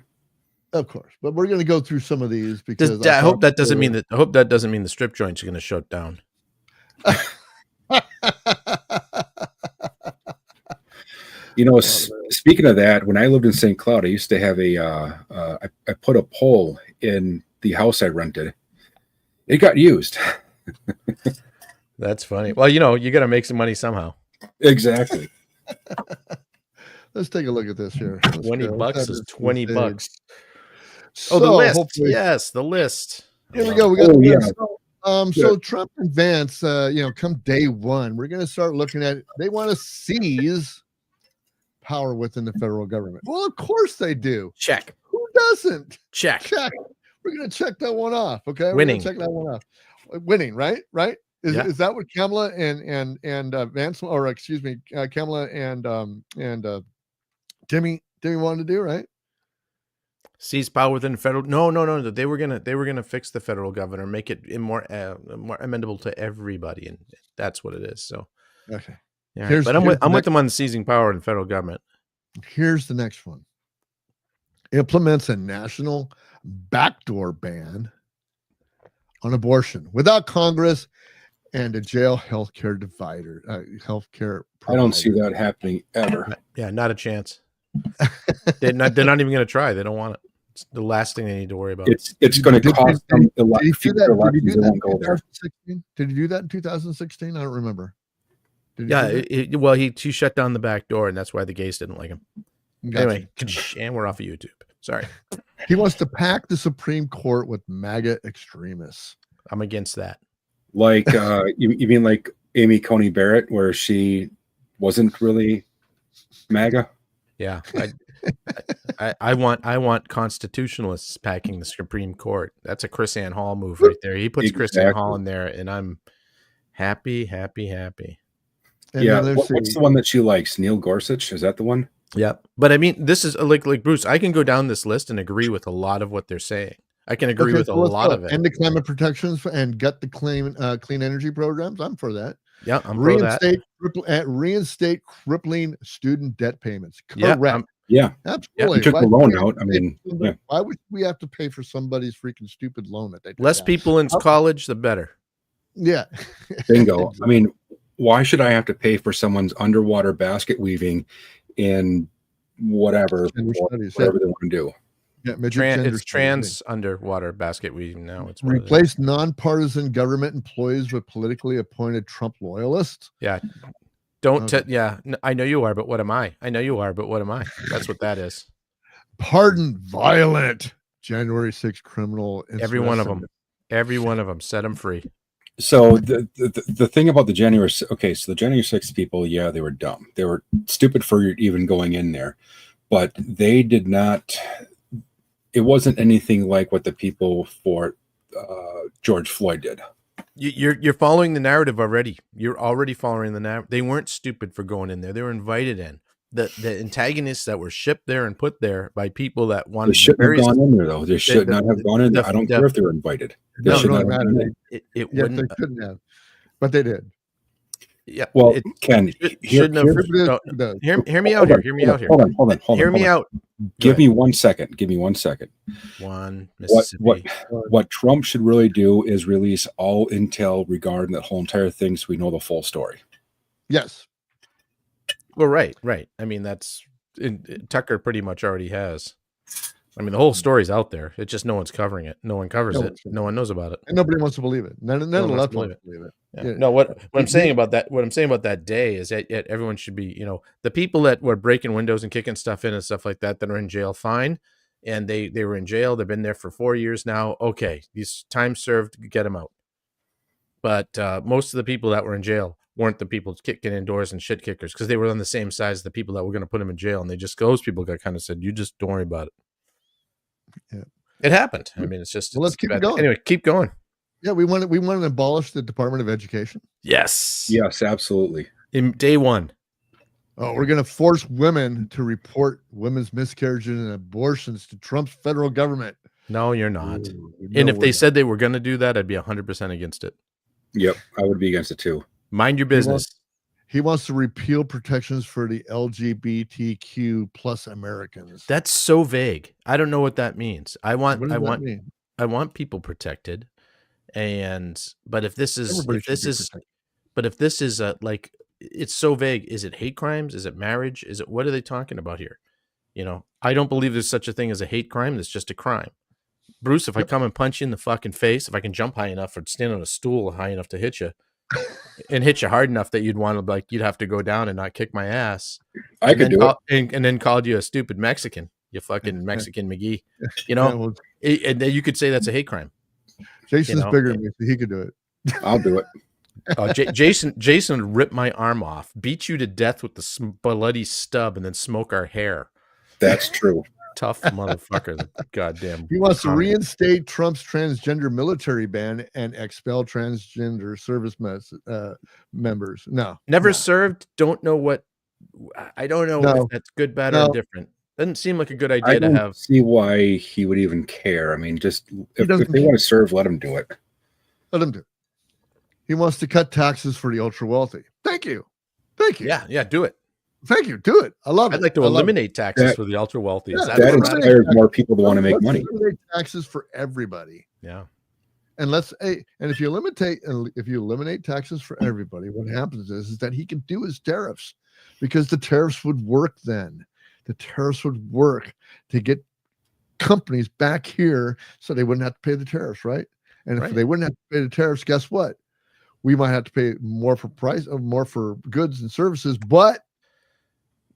Of course, but we're going to go through some of these because I hope that doesn't mean the strip joints are going to shut down. You know, speaking of that, when I lived in St. Cloud, I used to have I put a pole in the house I rented. It got used. That's funny. Well, you know, you got to make some money somehow. Exactly. Let's take a look at this here. $20 is $20. So, the list. Yes, the list. Here we go. We got the list. So Trump and Vance, come day one, we're going to start looking at, they want to seize power within the federal government. Well, of course they do. Check. Who doesn't? Check. We're going to check that one off. Okay. Winning. We're going to check that one off. Winning, right? Is that what Kamala and Vance, or excuse me, Kamala and Timmy wanted to do, right? Seize power within the federal. No. They were gonna fix the federal governor, make it more amenable to everybody, and that's what it is. So okay, yeah. But I'm with them on seizing power in the federal government. Here's the next one: implements a national backdoor ban on abortion without Congress and a jail healthcare divider. Healthcare. I don't see that happening ever. Yeah, not a chance. They're not even going to try. They don't want it. It's the last thing they need to worry about. It's going to cost them a lot. Did you do that in 2016? I don't remember. He shut down the back door, and that's why the gays didn't like him. Anyway, and we're off of YouTube. Sorry. He wants to pack the Supreme Court with MAGA extremists. I'm against that. Like you mean like Amy Coney Barrett, where she wasn't really MAGA? Yeah, I want constitutionalists packing the Supreme Court. That's a Chris Ann Hall move right there. He puts Chris Ann Hall in there, and I'm happy. And yeah, what's the one that she likes? Neil Gorsuch, is that the one? Yeah, but I mean, this is like Bruce. I can go down this list and agree with a lot of what they're saying. I can agree with a lot of it. End the climate protections and gut the clean energy programs. I'm for that. Yeah, I'm for that. Reinstate crippling student debt payments. Correct. Yeah, absolutely. You took the loan out. I mean, why would we have to pay for somebody's freaking stupid loan that they took less out? People in college, the better. Yeah. Bingo. I mean, why should I have to pay for someone's underwater basket weaving in whatever, Gender or studies, whatever they want to do. Yeah, midget gender It's studies. trans underwater basket weaving now. It's what it is. Replace nonpartisan government employees with politically appointed Trump loyalists. Yeah. Don't Okay. yeah. I know you are, but what am I? I know you are, but what am I? That's what that is. Pardon violent January 6th criminal. Every one of them. Every one of them. Set them free. So the thing about the January, okay, so the January 6th people, yeah, they were dumb. They were stupid for even going in there, but they did not. It wasn't anything like what the people for George Floyd did. You're following the narrative already. You're already following the narrative. They weren't stupid for going in there. They were invited in. The antagonists that were shipped there and put there by people that wanted. They shouldn't have gone in there, though. They should not have gone in there. I don't care if they were invited. They No, should no, not have gone in. It Yes, wouldn't. they shouldn't have, but they did. Yeah. Well, Ken, shouldn't have. No, Hear me out here. Hear me out here. Hold on. Hear me out. Give me 1 second. Give me 1 second. One Mississippi. What Trump should really do is release all intel regarding that whole entire thing, so we know the full story. Yes. Well, right. I mean, Tucker pretty much already has. I mean, the whole story's out there. It's just no one's covering it. No one covers it. No one knows about it. And nobody wants to believe it. None of the left wants to believe it. Yeah. No, what I'm saying about that day is that everyone should be, the people that were breaking windows and kicking stuff in and stuff like that are in jail, fine. And they were in jail. They've been there for 4 years now. Okay, these time served, get them out. But most of the people that were in jail weren't the people kicking indoors and shit kickers, because they were on the same side as the people that were going to put them in jail. And those people got kind of said, you just don't worry about it. Yeah. It happened. I mean, it's just, let's keep it going. Anyway, keep going. Yeah, we want to abolish the Department of Education. Yes, absolutely. In day one. Oh, we're going to force women to report women's miscarriages and abortions to Trump's federal government. No, you're not. And if they said they were going to do that, I'd be 100% against it. Yep, I would be against it too. Mind your business. He wants to repeal protections for the LGBTQ plus Americans. That's so vague. I don't know what that means. I want people protected. But if this is like, it's so vague. Is it hate crimes? Is it marriage? What are they talking about here? I don't believe there's such a thing as a hate crime. That's just a crime. Bruce, if I come and punch you in the fucking face, if I can jump high enough or stand on a stool high enough to hit you and hit you hard enough that you'd have to go down and not kick my ass. I could do it. And then called you a stupid Mexican, you fucking Mexican McGee, and then you could say that's a hate crime. Jason's bigger than me, so he could do it. I'll do it. Jason would rip my arm off, beat you to death with the bloody stub, and then smoke our hair. That's true. Tough motherfucker. Goddamn. He wants to reinstate Trump's transgender military ban and expel transgender service members. Never served. Don't know what. I don't know if that's good, bad, or different. Doesn't seem like a good idea to have. See why he would even care. I mean, just if they want to serve, let him do it. Let him do it. He wants to cut taxes for the ultra wealthy. Thank you. Yeah, do it. Thank you. Do it. I love it. I'd like to eliminate taxes for the ultra wealthy. That inspires more people to want to make money. Eliminate taxes for everybody. Yeah. And if you eliminate taxes for everybody, what happens is that he can do his tariffs, because the tariffs would work then. The tariffs would work to get companies back here so they wouldn't have to pay the tariffs, right? And if they wouldn't have to pay the tariffs, guess what? We might have to pay more for goods and services, but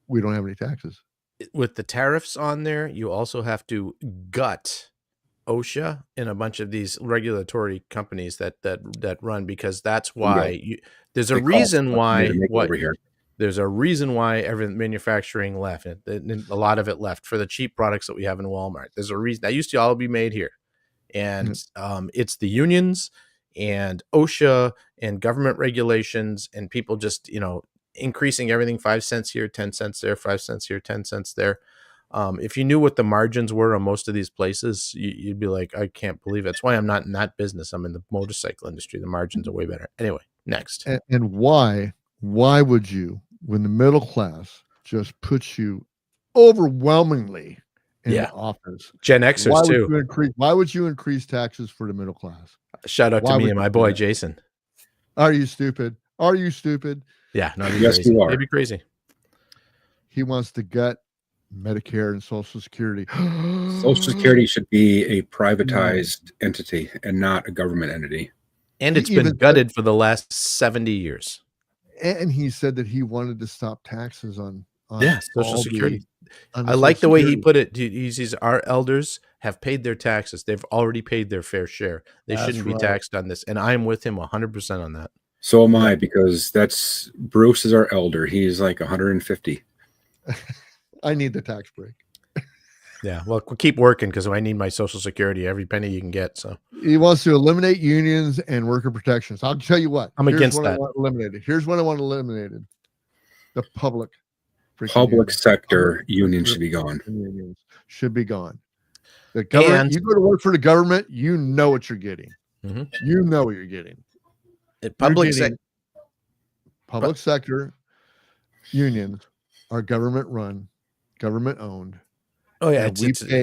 we don't have any taxes. With the tariffs on there, you also have to gut OSHA and a bunch of these regulatory companies that run, because that's why there's a reason why every manufacturing left, and a lot of it left for the cheap products that we have in Walmart. There's a reason that used to all be made here, and it's the unions and OSHA and government regulations and people just increasing everything 5 cents here, 10 cents there, 5 cents here, 10 cents there. If you knew what the margins were on most of these places, you'd be like, I can't believe it. That's why I'm not in that business. I'm in the motorcycle industry. The margins are way better. Anyway, next. And why would you, when the middle class just puts you overwhelmingly in the office? Gen Xers too. Why would you increase taxes for the middle class? Shout out to me and my boy Jason. Are you stupid? Yeah, no, yes, you are. Maybe crazy. He wants to gut Medicare and Social Security. Social Security should be a privatized entity and not a government entity. And He it's been even gutted for the last 70 years. And he said that he wanted to stop taxes on Social all Security. on I Social like the way he Security. put it. He says our elders have paid their taxes. They've already paid their fair share. They That's shouldn't be right. taxed on this. And I'm with him 100% on that. So am I, because that's Bruce is our elder. He's like 150. I need the tax break. Yeah, well, keep working because I need my Social Security, every penny you can get. So He wants to eliminate unions and worker protections. I'll tell you what. I'm Here's against what that. I want eliminated. Here's what I want eliminated. The public Sector unions should be gone. Unions should be gone. The government, And- you go to work for the government, you know what you're getting. Mhm. You know what you're getting. Public Sector unions are government run, government owned. Oh yeah,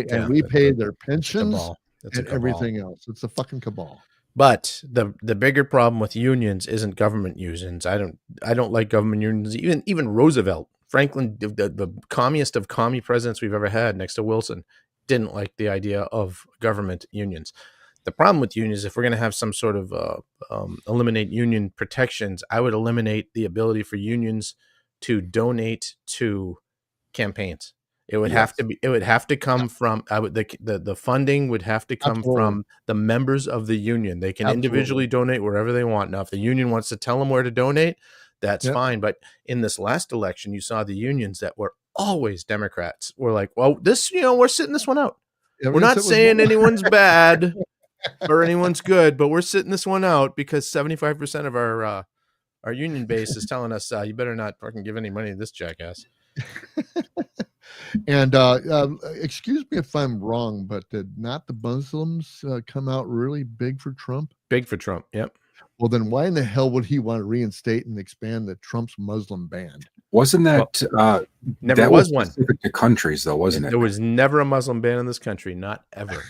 And we pay their pensions and everything else. It's a fucking cabal. But the bigger problem with unions isn't government unions. I don't like government unions. Even Roosevelt, Franklin, the communist of commie presidents we've ever had next to Wilson, didn't like the idea of government unions. The problem with unions, if we're going to have some sort of eliminate union protections, I would eliminate the ability for unions to donate to campaigns. It would have to be. It would have to come from. The funding would have to come from the members of the union. They can individually donate wherever they want. Now, if the union wants to tell them where to donate, that's fine. But in this last election, you saw the unions that were always Democrats were like, "Well, this, we're sitting this one out. We're not saying anyone's bad or anyone's good, but we're sitting this one out because 75% of our union base is telling us you better not fucking give any money to this jackass." And excuse me if I'm wrong, but did not the Muslims come out really big for Trump? Big for Trump, yep. Well, then why in the hell would he want to reinstate and expand the Trump's Muslim ban? Wasn't that never that was was specific to countries, though, wasn't it? There was never a Muslim ban in this country, not ever.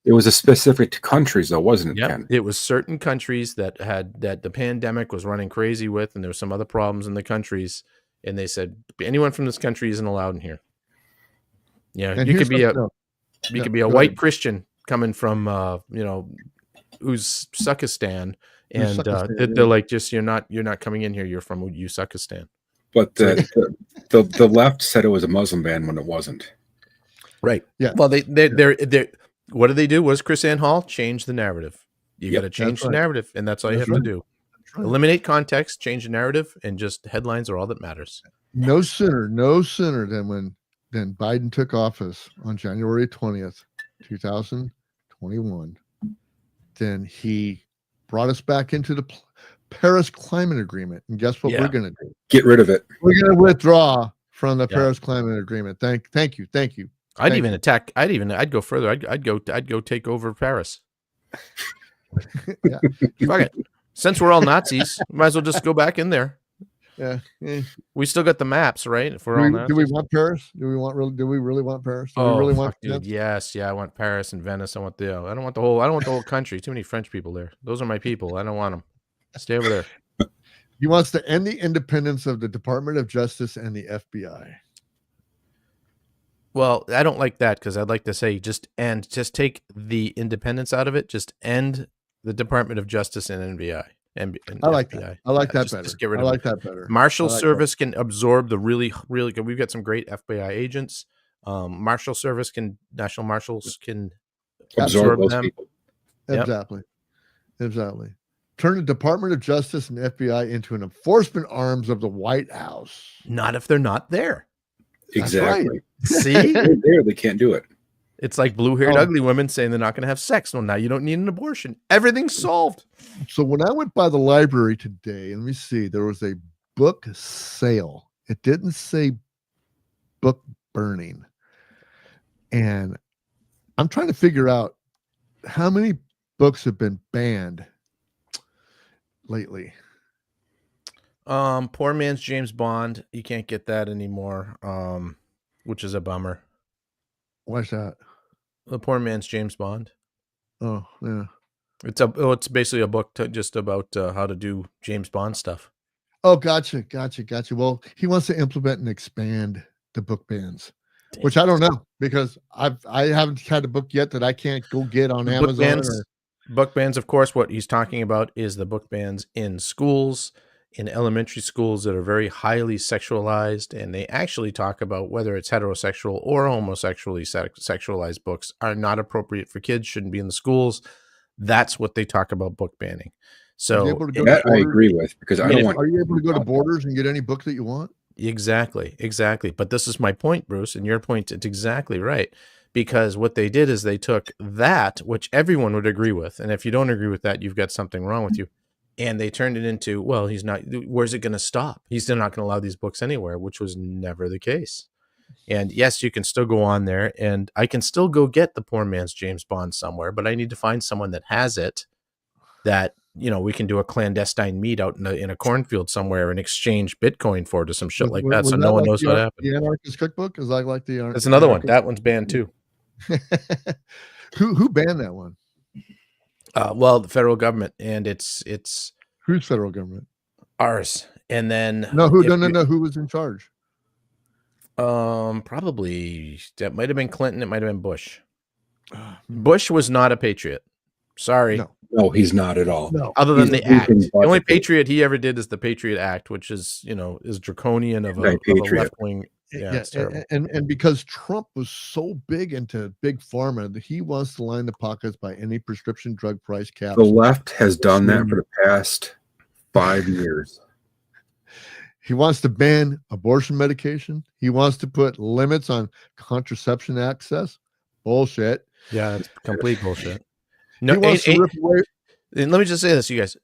It was a specific to countries, though, wasn't it? Yeah, Ken? it was certain countries that the pandemic was running crazy with, and there were some other problems in the countries, and they said anyone from this country isn't allowed in here. Yeah, And you could be a white ahead. Christian coming from Uzbekistan, and Uzbekistan, they're like, just you're not coming in here. You're from Uzbekistan. But the left said it was a Muslim ban when it wasn't. Right. Yeah. Well, they're what do they do? What does Chris Ann Hall change the narrative? You got to change the narrative, and that's all you have to do. Right. Eliminate context, change the narrative, and just headlines are all that matters. No sooner than Biden took office on January 20th, 2021, then he brought us back into the Paris Climate Agreement. And guess what we're going to do? Get rid of it. We're going to withdraw from the Paris Climate Agreement. Thank you. I'd go further. I'd go take over Paris. Yeah. Fuck it. Since we're all Nazis, might as well just go back in there. Yeah. We still got the maps, right? If we're all Nazis. Do we want Paris? Do we really want Paris? Do we really want dude, yes, I want Paris and Venice. I don't want the whole country. Too many French people there. Those are my people. I don't want them. Stay over there. He wants to end the independence of the Department of Justice and the FBI. Well, I don't like that because I'd like to say just take the independence out of it. Just end the Department of Justice and NBI. I like FBI. that. I like that just, better. Just get rid I of like it. that better. Marshal Service can absorb the really good. We've got some great FBI agents. Marshal Service national marshals can absorb those them. people. Exactly. Turn the Department of Justice and FBI into an enforcement arms of the White House. Not if they're not there. Exactly. Right. See, They're there, they can't do it. it's like blue-haired ugly women saying they're not going to have sex. Well, now you don't need an abortion. Everything's solved. So when I went by the library today, let me see, there was a book sale. It didn't say book burning. And I'm trying to figure out how many books have been banned lately. Poor man's James Bond. You can't get that anymore. Which is a bummer. Why's that? The poor man's James Bond. Oh, yeah. It's basically a book just about how to do James Bond stuff. Oh, gotcha. Well, he wants to implement and expand the book bans. which I don't know because I haven't had a book yet that I can't go get on The book Amazon. bans, book bans, of course, what he's talking about is the book bans in schools, in elementary schools that are very highly sexualized, and they actually talk about whether it's heterosexual or homosexually sexualized books are not appropriate for kids, shouldn't be in the schools. That's what they talk about book banning. So able to go That to I Borders? agree with because I don't want. Are you able to go to Borders and get any book that you want? exactly. But this is my point, Bruce, and your point, it's exactly right. Because what they did is they took that, which everyone would agree with, and if you don't agree with that, you've got something wrong with you, and they turned it into, well, he's not, where's it going to stop? He's still not going to allow these books anywhere, which was never the case. And yes, you can still go on there, and I can still go get the poor man's James Bond somewhere, but I need to find someone that has it, that, you know, we can do a clandestine meet out in a cornfield somewhere and exchange Bitcoin for it or some shit like that, Was so no one knows what the happened. Anarchist Cookbook? Is that like the? That's another one. That one's banned too. Who banned that one? Well, the federal government, and it's Whose federal government? ours. And then No, who was in charge? probably that might have been Clinton. It might have been Bush. Bush was not a patriot. Sorry. No, he's not at all. No. Other than He's the act, losing the only budget. patriot he ever did is the Patriot Act, which is, you know, is draconian of a Anti-patriot. left wing. Yeah, it's terrible. And because Trump was so big into big pharma that he wants to line the pockets by any prescription drug price cap. The left has done that for the past 5 years. He wants to ban abortion medication. He wants to put limits on contraception access. Bullshit. Yeah, it's complete bullshit. No, He wants to rip away. and let me just say this, you guys.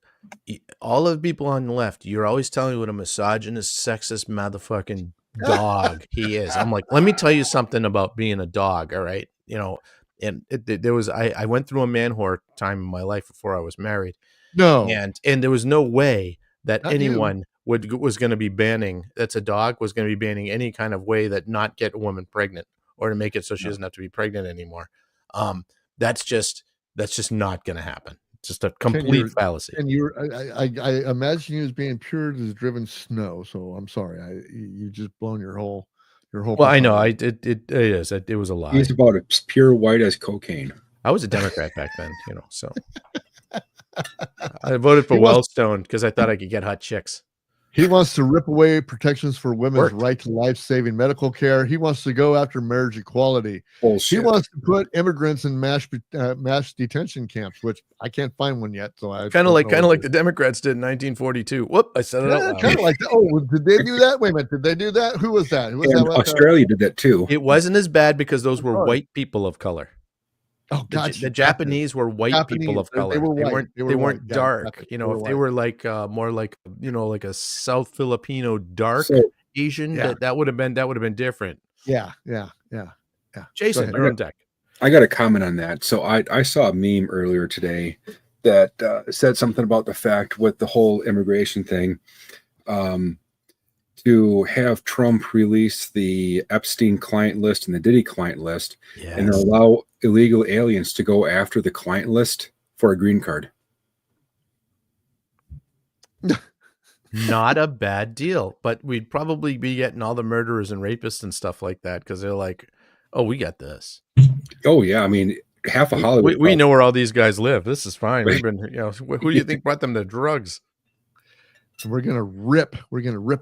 All of the people on the left, you're always telling me what a misogynist, sexist, motherfucking dog he is. I'm like, let me tell you something about being a dog, all right? You know, and there was, I went through a man whore time in my life before I was married. No. And there was no way that Not anyone was going to be banning, that's a dog, was going to be banning any kind of way that not get a woman pregnant or to make it so she doesn't have to be pregnant anymore. That's just not going to happen. It's just a complete fallacy. And I imagine you as being pure as driven snow. So I'm sorry, you just blown your whole. Well, I know, it was a lie. He's about as pure white as cocaine. I was a Democrat back then, you know, so I voted for Wellstone because I thought I could get hot chicks. He wants to rip away protections for women's right to life-saving medical care. He wants to go after marriage equality. Bullshit. He wants to put immigrants in mass detention camps, which I can't find one yet. So I kind of like the Democrats did in 1942. Whoop! I said it out loud. Kind of like that. Oh, did they do that? Wait a minute. Did they do that? Who was that? Who was that? Australia did that too. It wasn't as bad because those were white people of color. Oh, God. The Japanese were white people of color. They weren't dark. You know, if they were like more like, you know, like a South Filipino dark Asian, that would have been different. Yeah. Jason, you're on deck. I got a comment on that. So I saw a meme earlier today that said something about the fact with the whole immigration thing, to have Trump release the Epstein client list and the Diddy client list, and allow illegal aliens to go after the client list for a green card. Not a bad deal, but we'd probably be getting all the murderers and rapists and stuff like that because they're like, oh, we got this. Oh, yeah. I mean, half of Hollywood. We know where all these guys live. This is fine. We've been, you know, who do you think brought them to drugs? We're going to rip it. We're going to rip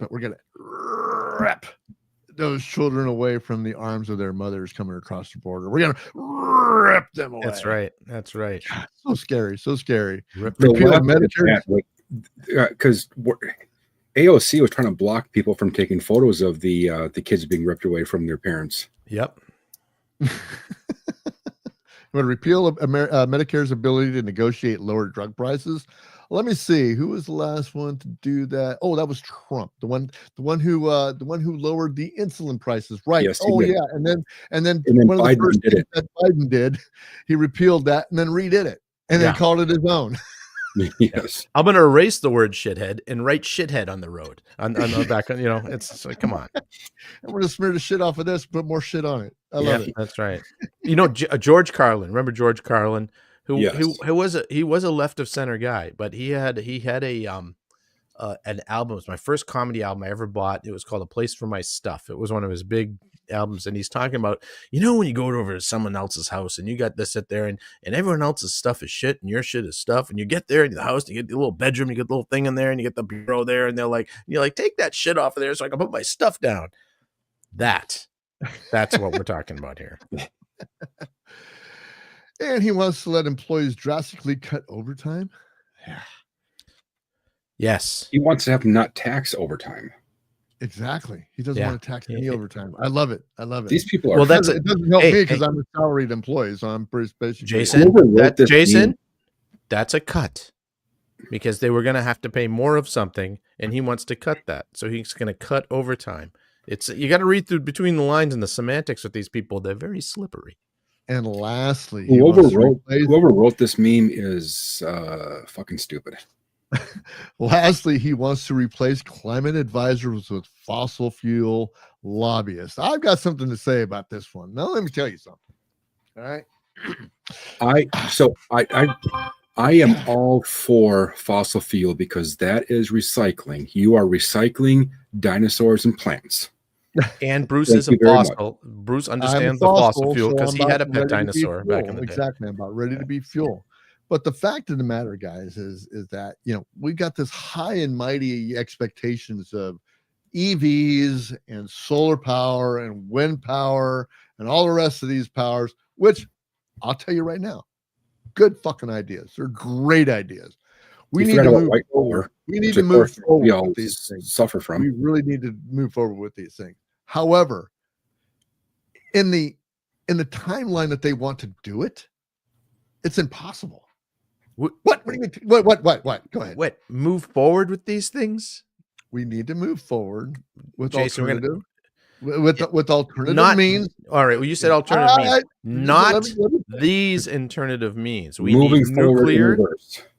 those children away from the arms of their mothers coming across the border. We're going to rip them away. That's right. God, so scary. Because AOC was trying to block people from taking photos of the kids being ripped away from their parents. Yep. Would repeal Medicare's ability to negotiate lower drug prices. Let me see who was the last one to do that. Oh, that was Trump, the one who lowered the insulin prices. Right. Yes, yeah. And then one of the first things that Biden did, he repealed that and then redid it and then called it his own. Yes. I'm going to erase the word shithead and write shithead on the road on the back. You know, it's like, come on. And we're going to smear the shit off of this, put more shit on it. I love it. That's right. You know, George Carlin. Remember George Carlin? Who was a left of center guy, but he had a an album. It was my first comedy album I ever bought. It was called A Place for My Stuff. It was one of his big albums, and he's talking about, when you go over to someone else's house and you got to sit there and everyone else's stuff is shit and your shit is stuff, and you get there in the house, you get the little bedroom, you get the little thing in there, and you get the bureau there, and you're like, take that shit off of there so I can put my stuff down. That's what we're talking about here. And he wants to let employees drastically cut overtime. Yeah. Yes. He wants to have them not tax overtime. Exactly. He doesn't want to tax any overtime. I love it. These people are. Well, it doesn't help me because I'm a salaried employee, so I'm basically. Jason, that's a cut, because they were going to have to pay more of something, and he wants to cut that, so he's going to cut overtime. You got to read through between the lines and the semantics with these people. They're very slippery. And lastly, whoever wrote this meme is fucking stupid. Lastly, he wants to replace climate advisors with fossil fuel lobbyists. I've got something to say about this one. Now, let me tell you something. All right. I am all for fossil fuel because that is recycling. You are recycling dinosaurs and plants. And Bruce is a fossil. Bruce understands the fossil fuel because he had a pet dinosaur back in the day. Exactly. I'm about ready to be fuel. But the fact of the matter, guys, is that, we got this high and mighty expectations of EVs and solar power and wind power and all the rest of these powers, which I'll tell you right now, good fucking ideas. They're great ideas. We need to move forward. We need to move forward with these things. Suffer from. We really need to move forward with these things. However, in the timeline that they want to do it, it's impossible. What do you mean? What? Go ahead. What? Move forward with these things? We need to move forward with Jason, alternative. With alternative means. All right. Well, you said alternative means. Not these alternative means. We moving need forward nuclear.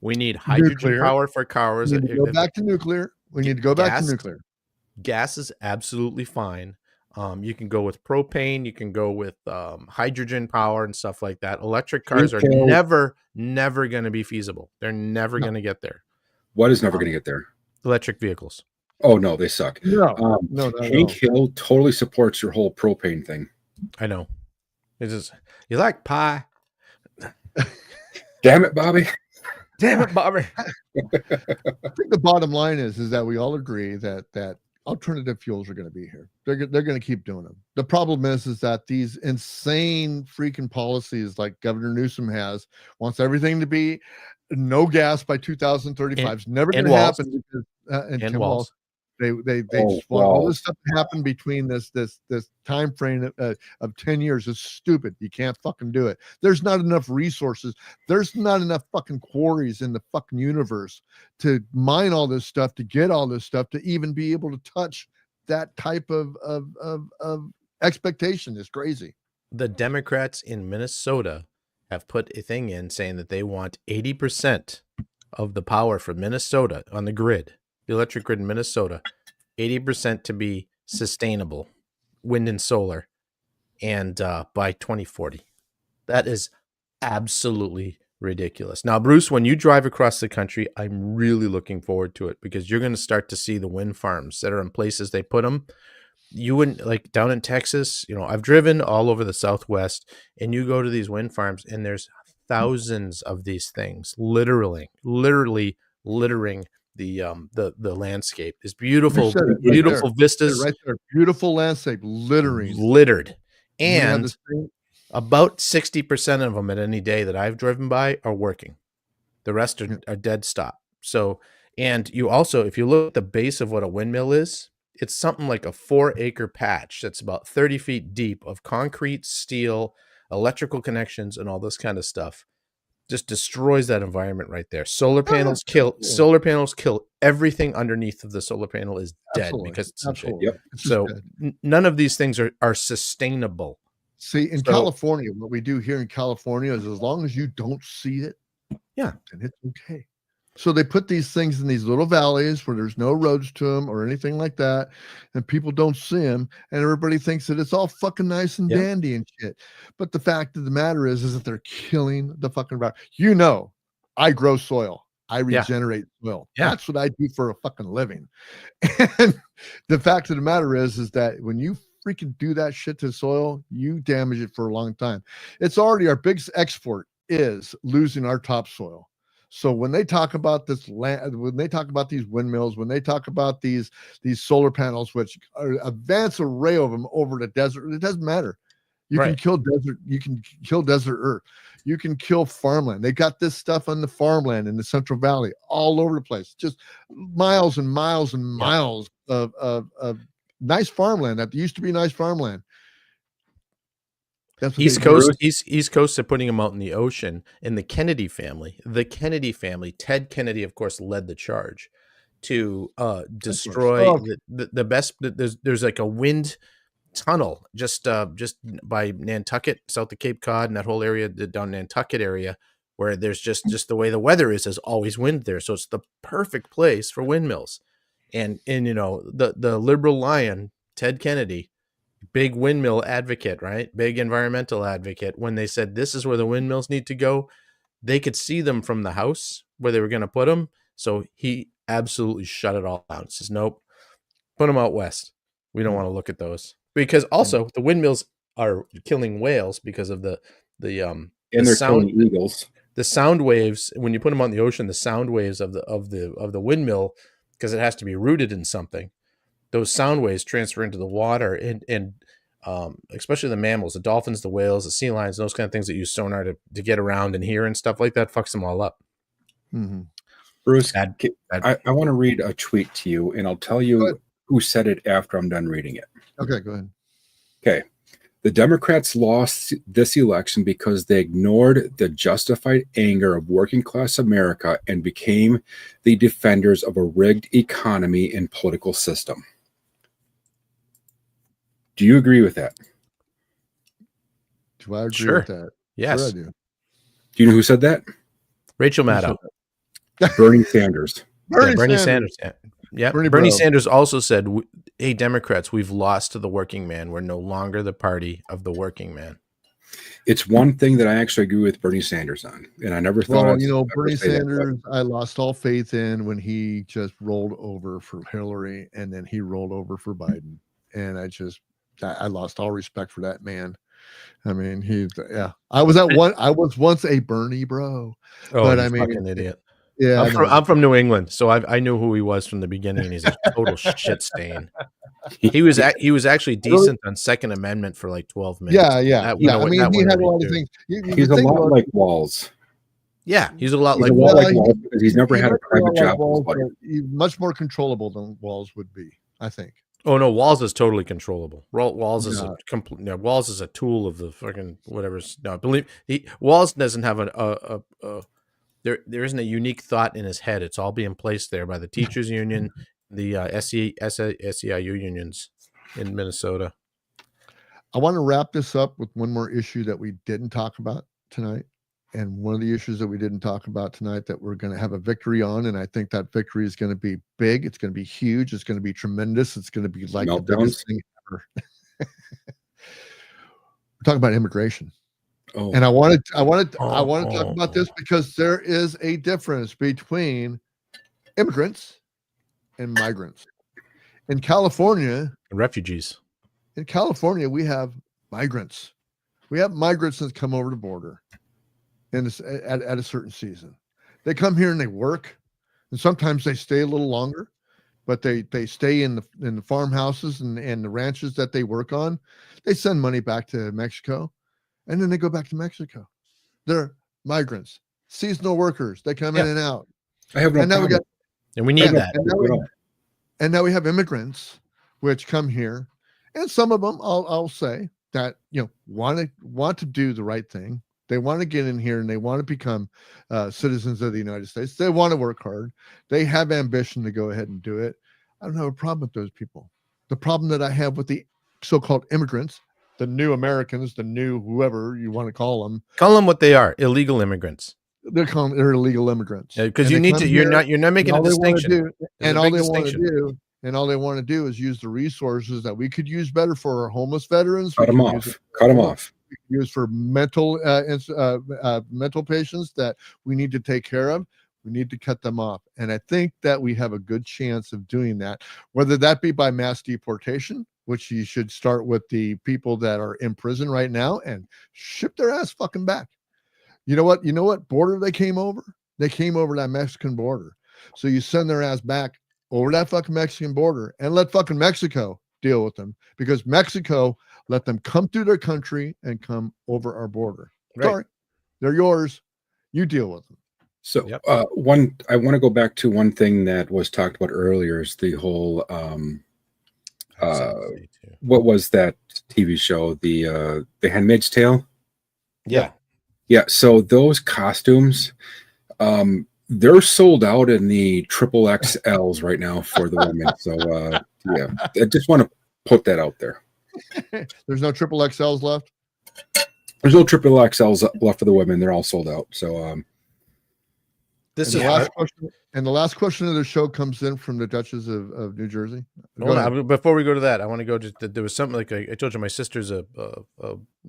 We need hydrogen power for cars. We need to go back to nuclear. We need to go back to nuclear. Gas is absolutely fine. You can go with propane. You can go with hydrogen power and stuff like that. Electric cars are never going to be feasible. They're never going to get there. What is never going to get there? Electric vehicles. Oh, no, they suck. No. Hank Hill totally supports your whole propane thing. I know. It's just, you like pie? Damn it, Bobby. Damn it, Bobby. I think the bottom line is that we all agree that alternative fuels are going to be here. They're going to keep doing them. The problem is that these insane freaking policies like Governor Newsom wants everything to be no gas by 2035. It's never going to happen because Walls. They just want all this stuff to happen between this time frame of 10 years. It's stupid. You can't fucking do it. There's not enough resources. There's not enough fucking quarries in the fucking universe to mine all this stuff, to get all this stuff, to even be able to touch that type of expectation. Is crazy. The Democrats in Minnesota have put a thing in saying that they want 80% of the power for Minnesota on the grid, the electric grid in Minnesota, 80% to be sustainable, wind and solar, and by 2040. That is absolutely ridiculous. Now, Bruce, when you drive across the country, I'm really looking forward to it because you're going to start to see the wind farms that are in places they put them. You wouldn't, like down in Texas, I've driven all over the Southwest, and you go to these wind farms and there's thousands of these things literally littering the landscape. This beautiful vistas, right there, beautiful landscape, littered, and about 60% of them at any day that I've driven by are working. The rest are dead stop. So, and you also, if you look at the base of what a windmill is, it's something like a 4-acre patch that's about 30 feet deep of concrete, steel, electrical connections, and all this kind of stuff. Just destroys that environment right there. Solar panels kill everything underneath of the solar panel is dead because it's in shape. Yep. So none of these things are sustainable. See, in California, what we do here in California is as long as you don't see it, then it's okay. So they put these things in these little valleys where there's no roads to them or anything like that, and people don't see them, and everybody thinks that it's all fucking nice and dandy and shit. But the fact of the matter is that they're killing the fucking environment. I grow soil. I regenerate soil. That's what I do for a fucking living. And the fact of the matter is that when you freaking do that shit to soil, you damage it for a long time. It's already our biggest export is losing our topsoil. So when they talk about this land, when they talk about these windmills, when they talk about these solar panels, which are a vast array of them over the desert, it doesn't matter. You can kill desert. You can kill desert earth. You can kill farmland. They got this stuff on the farmland in the Central Valley, all over the place. Just miles and miles and miles of nice farmland that used to be nice farmland. That's what East Coast are putting them out in the ocean. And the Kennedy family, Ted Kennedy, of course, led the charge to destroy the best. There's like a wind tunnel just by Nantucket, south of Cape Cod, and that whole area, the down Nantucket area, where there's just the way the weather is, there's always wind there. So it's the perfect place for windmills. And you know, the liberal lion, Ted Kennedy, big windmill advocate, right? Big environmental advocate. When they said this is where the windmills need to go, they could see them from the house where they were going to put them. So he absolutely shut it all down. Says, nope, put them out west. We don't want to look at those, because also the windmills are killing whales because of the sound, killing eagles. The sound waves, when you put them on the ocean, the sound waves of the windmill, because it has to be rooted in something. Those sound waves transfer into the water, and especially the mammals, the dolphins, the whales, the sea lions, those kind of things that use sonar to get around and hear and stuff like that, fucks them all up. Mm-hmm. Bruce, I want to read a tweet to you, and I'll tell you who said it after I'm done reading it. Okay, go ahead. Okay. The Democrats lost this election because they ignored the justified anger of working class America and became the defenders of a rigged economy and political system. Do you agree with that? Do I agree with that? Yes. Sure I do. Do you know who said that? Rachel Maddow. Bernie Sanders. Bernie Sanders. Yeah. Bernie Bro. Sanders also said, hey, Democrats, we've lost to the working man. We're no longer the party of the working man. It's one thing that I actually agree with Bernie Sanders on. And I never thought Bernie Sanders, I lost all faith in when he just rolled over for Hillary and then he rolled over for Biden. And I lost all respect for that man. I mean, I was once a Bernie bro. Oh, but he's I mean, fucking idiot. Yeah, I'm from New England, so I knew who he was from the beginning, and he's a total shit stain. He was actually decent on Second Amendment for like 12 minutes. Yeah. I mean, he had a lot of things. He's a lot like Walz. Yeah, he's a lot like Walz because he's never had a private job. He's much more controllable than Walz would be, I think. Oh no, Walz is totally controllable. Walz is Walz is a tool of the fucking whatever. No, Walz doesn't have there isn't a unique thought in his head. It's all being placed there by the teachers union, the SEIU unions in Minnesota. I want to wrap this up with one more issue that we didn't talk about tonight. And one of the issues that we didn't talk about tonight that we're going to have a victory on, and I think that victory is going to be big. It's going to be huge. It's going to be tremendous. It's going to be like the biggest thing ever. We're talking about immigration. Oh. And I want to talk about this because there is a difference between immigrants and migrants. In California, refugees. In California, we have migrants. We have migrants that come over the border and at a certain season. They come here and they work, and sometimes they stay a little longer, but they stay in the farmhouses and the ranches that they work on. They send money back to Mexico, and then they go back to Mexico. They're migrants, seasonal workers. They come in and out. I have no problem. And we need that. And now we have immigrants, which come here, and some of them, I'll say that want to do the right thing. They want to get in here and they want to become citizens of the United States. They want to work hard. They have ambition to go ahead and do it. I don't have a problem with those people. The problem that I have with the so-called immigrants, the new Americans, the new whoever you want to call them what they are: illegal immigrants. They're illegal immigrants. Because you need to. You're not making a distinction. All they want to do is use the resources that we could use better for our homeless veterans. Cut them off. Use for mental patients that we need to take care of. We need to cut them off. And I think that we have a good chance of doing that, whether that be by mass deportation, which you should start with the people that are in prison right now and ship their ass fucking back. You know what? You know what border they came over? They came over that Mexican border. So you send their ass back over that fucking Mexican border and let fucking Mexico deal with them, because Mexico let them come through their country and come over our border. Right. Sorry, they're yours. You deal with them. So Yep. I want to go back to one thing that was talked about earlier, is the whole what was that TV show? The Handmaid's Tale? Yeah. Yeah. So those costumes, they're sold out in the triple XLs right now for the women. So yeah, I just want to put that out there. There's no triple XLs left. There's no triple XLs left for the women. They're all sold out. So This And is the last question of the show comes in from the Duchess of New Jersey. Go Hold ahead. on, before we go to that, I want to go to there was something like I told you, my sister's a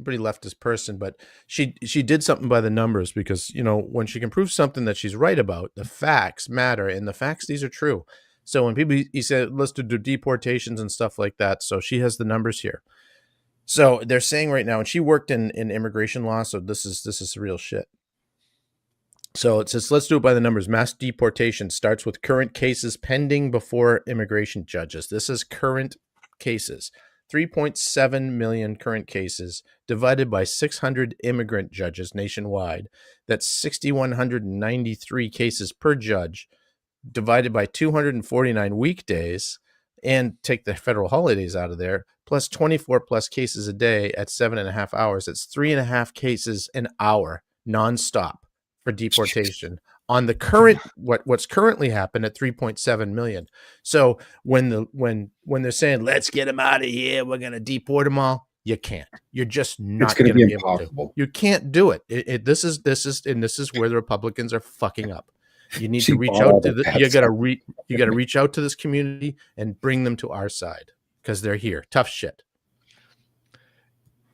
pretty leftist person, but she did something by the numbers, because when she can prove something that she's right about, the facts matter, and the facts, these are true. So when people, he said let's do deportations and stuff like that, so she has the numbers here. So they're saying right now, and she worked in immigration law, so this is real shit. So it says, let's do it by the numbers. Mass deportation starts with current cases pending before immigration judges. This is current cases. 3.7 million current cases divided by 600 immigrant judges nationwide. That's 6,193 cases per judge, divided by 249 weekdays, and take the federal holidays out of there, plus 24 plus cases a day at 7.5 hours. That's 3.5 cases an hour nonstop for deportation on the current what's currently happened at 3.7 million. So when they're saying let's get them out of here, we're gonna deport them all, you can't. You're just not going to be able to. You can't do it. This is where the Republicans are fucking up. You need to reach out to you got to reach out to this community and bring them to our side, because they're here. Tough shit.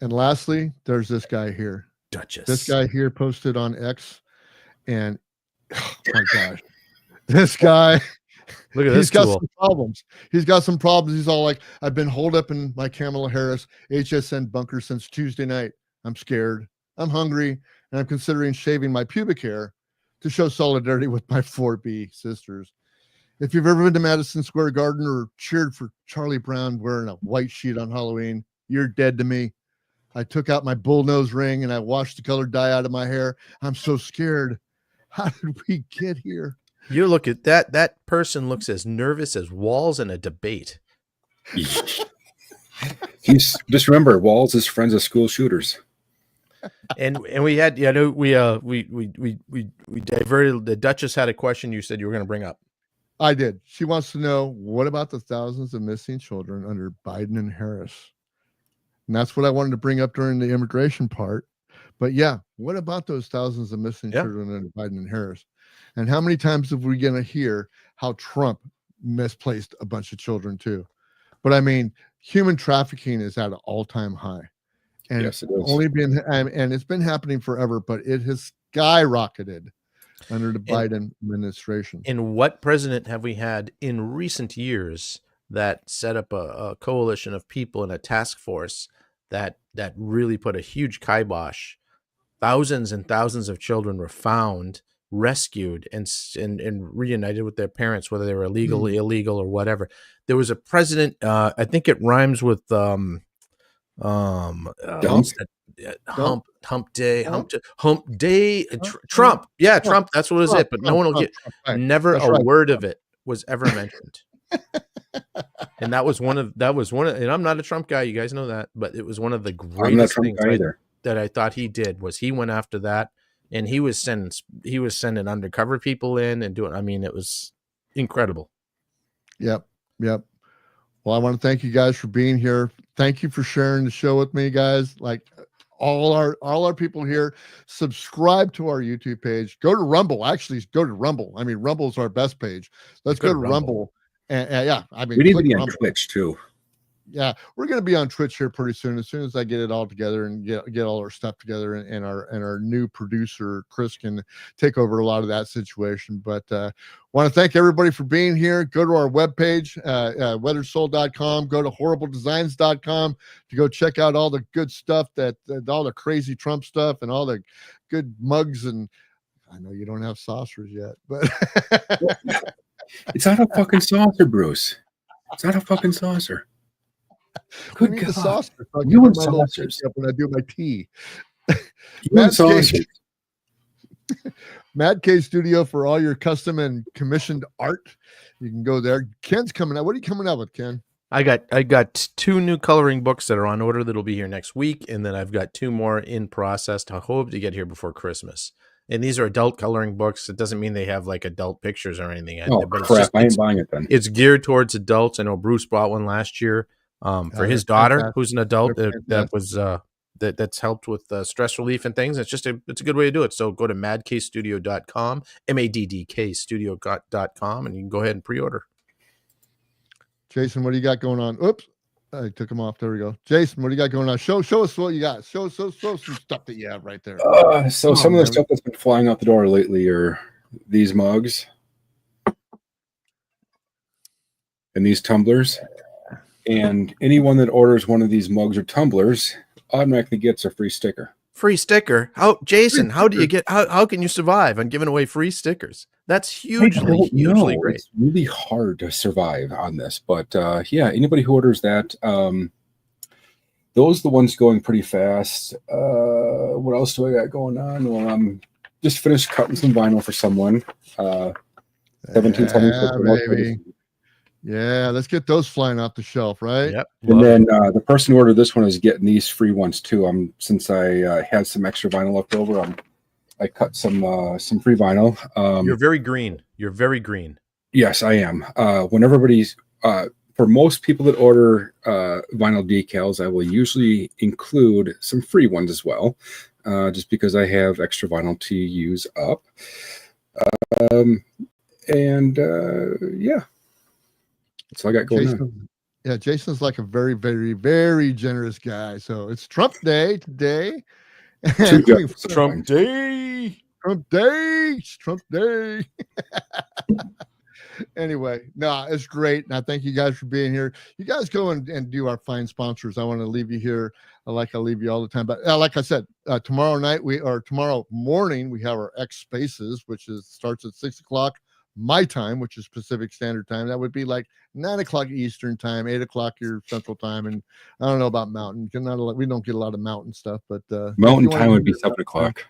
And lastly, there's this guy here. Duchess. This guy here posted on X. And oh my gosh, this guy, look at he's this got tool. some problems. He's got some problems. He's all like, I've been holed up in my Kamala Harris HSN bunker since Tuesday night. I'm scared. I'm hungry. And I'm considering shaving my pubic hair to show solidarity with my 4B sisters. If you've ever been to Madison Square Garden or cheered for Charlie Brown wearing a white sheet on Halloween, you're dead to me. I took out my bullnose ring and I washed the color dye out of my hair. I'm so scared. How did we get here? You look at that. That person looks as nervous as Walls in a debate. He's just remember, Walls is friends of school shooters. And we had, we diverted. The Duchess had a question you said you were going to bring up. I did. She wants to know, what about the thousands of missing children under Biden and Harris? And that's what I wanted to bring up during the immigration part. But yeah, what about those thousands of missing children under Biden and Harris? And how many times have we going to hear how Trump misplaced a bunch of children too? But I mean, human trafficking is at an all-time high. And yes, it is. Only been, and it's been happening forever, but it has skyrocketed under the Biden administration. And what president have we had in recent years that set up a coalition of people in a task force that really put a huge kibosh? Thousands and thousands of children were found, rescued, and reunited with their parents, whether they were illegal, or whatever. There was a president, I think it rhymes with Hump Day, Trump. Yeah, Trump. That's what it is. But no one will get. Right. Never that's a right. word of it was ever mentioned. And that was one of. And I'm not a Trump guy. You guys know that. But it was one of the greatest things that I thought he did was he went after that, and he was sending undercover people in and doing. I mean, it was incredible. Yep. Well, I want to thank you guys for being here. Thank you for sharing the show with me, guys. Like all our people here, subscribe to our YouTube page. Go to Rumble. Actually, go to Rumble. I mean, Rumble's our best page. Let's go to Rumble. And yeah, I mean, we need to be on Twitch too. yeah, we're going to be on Twitch here pretty soon. As soon as I get it all together and get all our stuff together, and our new producer Chris can take over a lot of that situation. But want to thank everybody for being here. Go to our webpage, weathersoul.com. Go to horribledesigns.com to go check out all the good stuff, all the crazy Trump stuff and all the good mugs. And I know you don't have saucers yet, but it's not a fucking saucer, Bruce. It's not a fucking saucer. Good God. The saucer. So You and saucers. Up when I do my tea. You and saucers. Mad K Studio for all your custom and commissioned art. You can go there. Ken's coming out. What are you coming out with, Ken? I got 2 new coloring books that are on order that'll be here next week, and then I've got 2 more in process to hope to get here before Christmas. And these are adult coloring books. It doesn't mean they have like adult pictures or anything. Oh, but crap. I ain't buying it then. It's geared towards adults. I know Bruce bought one last year for his daughter, who's an adult. That's helped with stress relief and things. It's a good way to do it. So go to madkstudio.com, maddkstudio.com, and you can go ahead and pre-order. Jason, what do you got going on? Oops. I took him off. There we go. Jason, what do you got going on? Show us what you got. Show some stuff that you have right there. So some of the stuff that's been flying out the door lately are these mugs and these tumblers. And anyone that orders one of these mugs or tumblers automatically gets a free sticker. Free sticker? How, Jason? How do you get? How can you survive on giving away free stickers? That's hugely great. It's really hard to survive on this, but yeah, anybody who orders that, those are the ones going pretty fast. What else do I got going on? Well, I'm just finished cutting some vinyl for someone. 1770. Yeah, let's get those flying off the shelf, right? Yep. And then the person who ordered this one is getting these free ones too. Since I had some extra vinyl left over, I cut some free vinyl. You're very green. You're very green. Yes, I am. When everybody's for most people that order vinyl decals, I will usually include some free ones as well, just because I have extra vinyl to use up. Yeah. That's all I got going on. Yeah, Jason's like a very, very, very generous guy. So it's Trump Day today. Trump Day. Trump Day. Anyway, no, it's great. And I thank you guys for being here. You guys go and do our fine sponsors. I want to leave you here like I leave you all the time. But like I said, tomorrow morning, we have our X Spaces, which starts at 6 o'clock. My time, which is Pacific Standard Time. That would be like 9 o'clock Eastern Time, 8 o'clock your Central Time, and I don't know about Mountain. We don't get a lot of Mountain stuff, but Mountain Time would be 7 o'clock.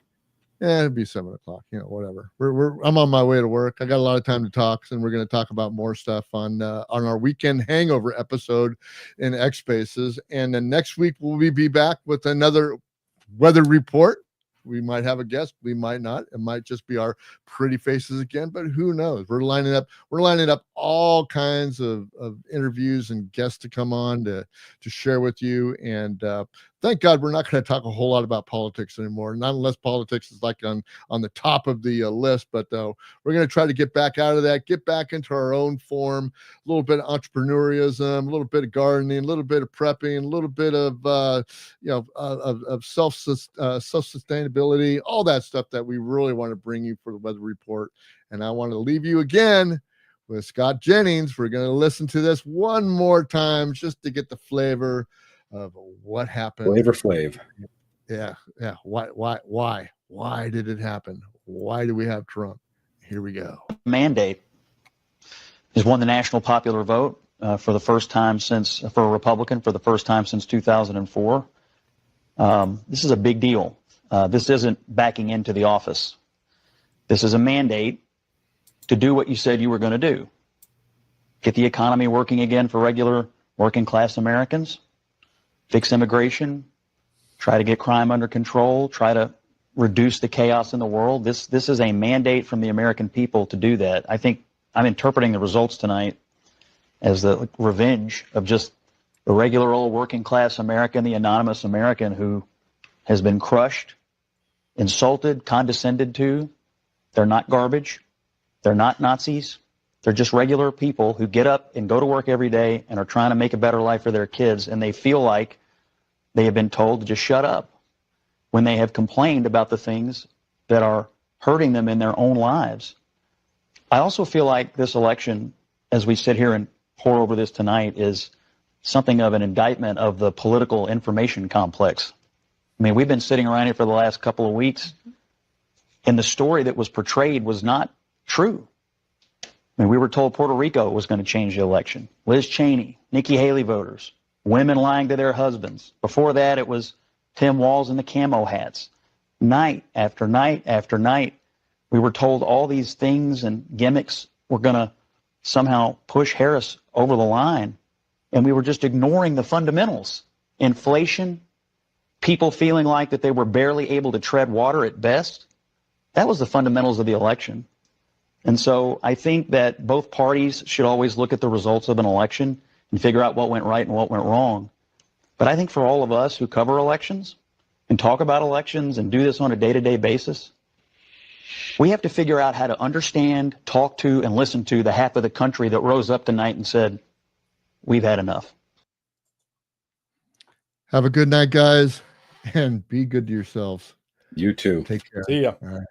Yeah, it'd be 7 o'clock. Whatever. I'm on my way to work. I got a lot of time to talk, and we're going to talk about more stuff on our weekend hangover episode in X Spaces. And then next week we'll be back with another weather report. We might have a guest, we might not. It might just be our pretty faces again, but who knows? We're lining up all kinds of interviews and guests to come on to share with you. And thank God we're not going to talk a whole lot about politics anymore, not unless politics is like on the top of the list. But we're going to try to get back out of that, get back into our own form, a little bit of entrepreneurism, a little bit of gardening, a little bit of prepping, a little bit of of self-sustainability, all that stuff that we really want to bring you for the weather report. And I want to leave you again with Scott Jennings. We're going to listen to this one more time just to get the flavor of what happened. Flavor Flav. Yeah. Why did it happen? Why do we have Trump? Here we go. Mandate has won the national popular vote for a Republican for the first time since 2004. This is a big deal. This isn't backing into the office. This is a mandate to do what you said you were going to do. Get the economy working again for regular working class Americans, fix immigration, try to get crime under control, try to reduce the chaos in the world. This is a mandate from the American people to do that. I think I'm interpreting the results tonight as the revenge of just the regular old working class American, the anonymous American who has been crushed, insulted, condescended to. They're not garbage. They're not Nazis. They're just regular people who get up and go to work every day and are trying to make a better life for their kids, and they feel like they have been told to just shut up when they have complained about the things that are hurting them in their own lives. I also feel like this election, as we sit here and pour over this tonight, is something of an indictment of the political information complex. I mean, we've been sitting around here for the last couple of weeks, and the story that was portrayed was not true. I mean, we were told Puerto Rico was going to change the election. Liz Cheney, Nikki Haley voters, women lying to their husbands. Before that, it was Tim Walz and the camo hats. Night after night after night, we were told all these things and gimmicks were going to somehow push Harris over the line, and we were just ignoring the fundamentals. Inflation, people feeling like that they were barely able to tread water at best. That was the fundamentals of the election. And so I think that both parties should always look at the results of an election and figure out what went right and what went wrong. But I think for all of us who cover elections and talk about elections and do this on a day-to-day basis, we have to figure out how to understand, talk to, and listen to the half of the country that rose up tonight and said, we've had enough. Have a good night, guys, and be good to yourselves. You too. Take care. See ya. All right.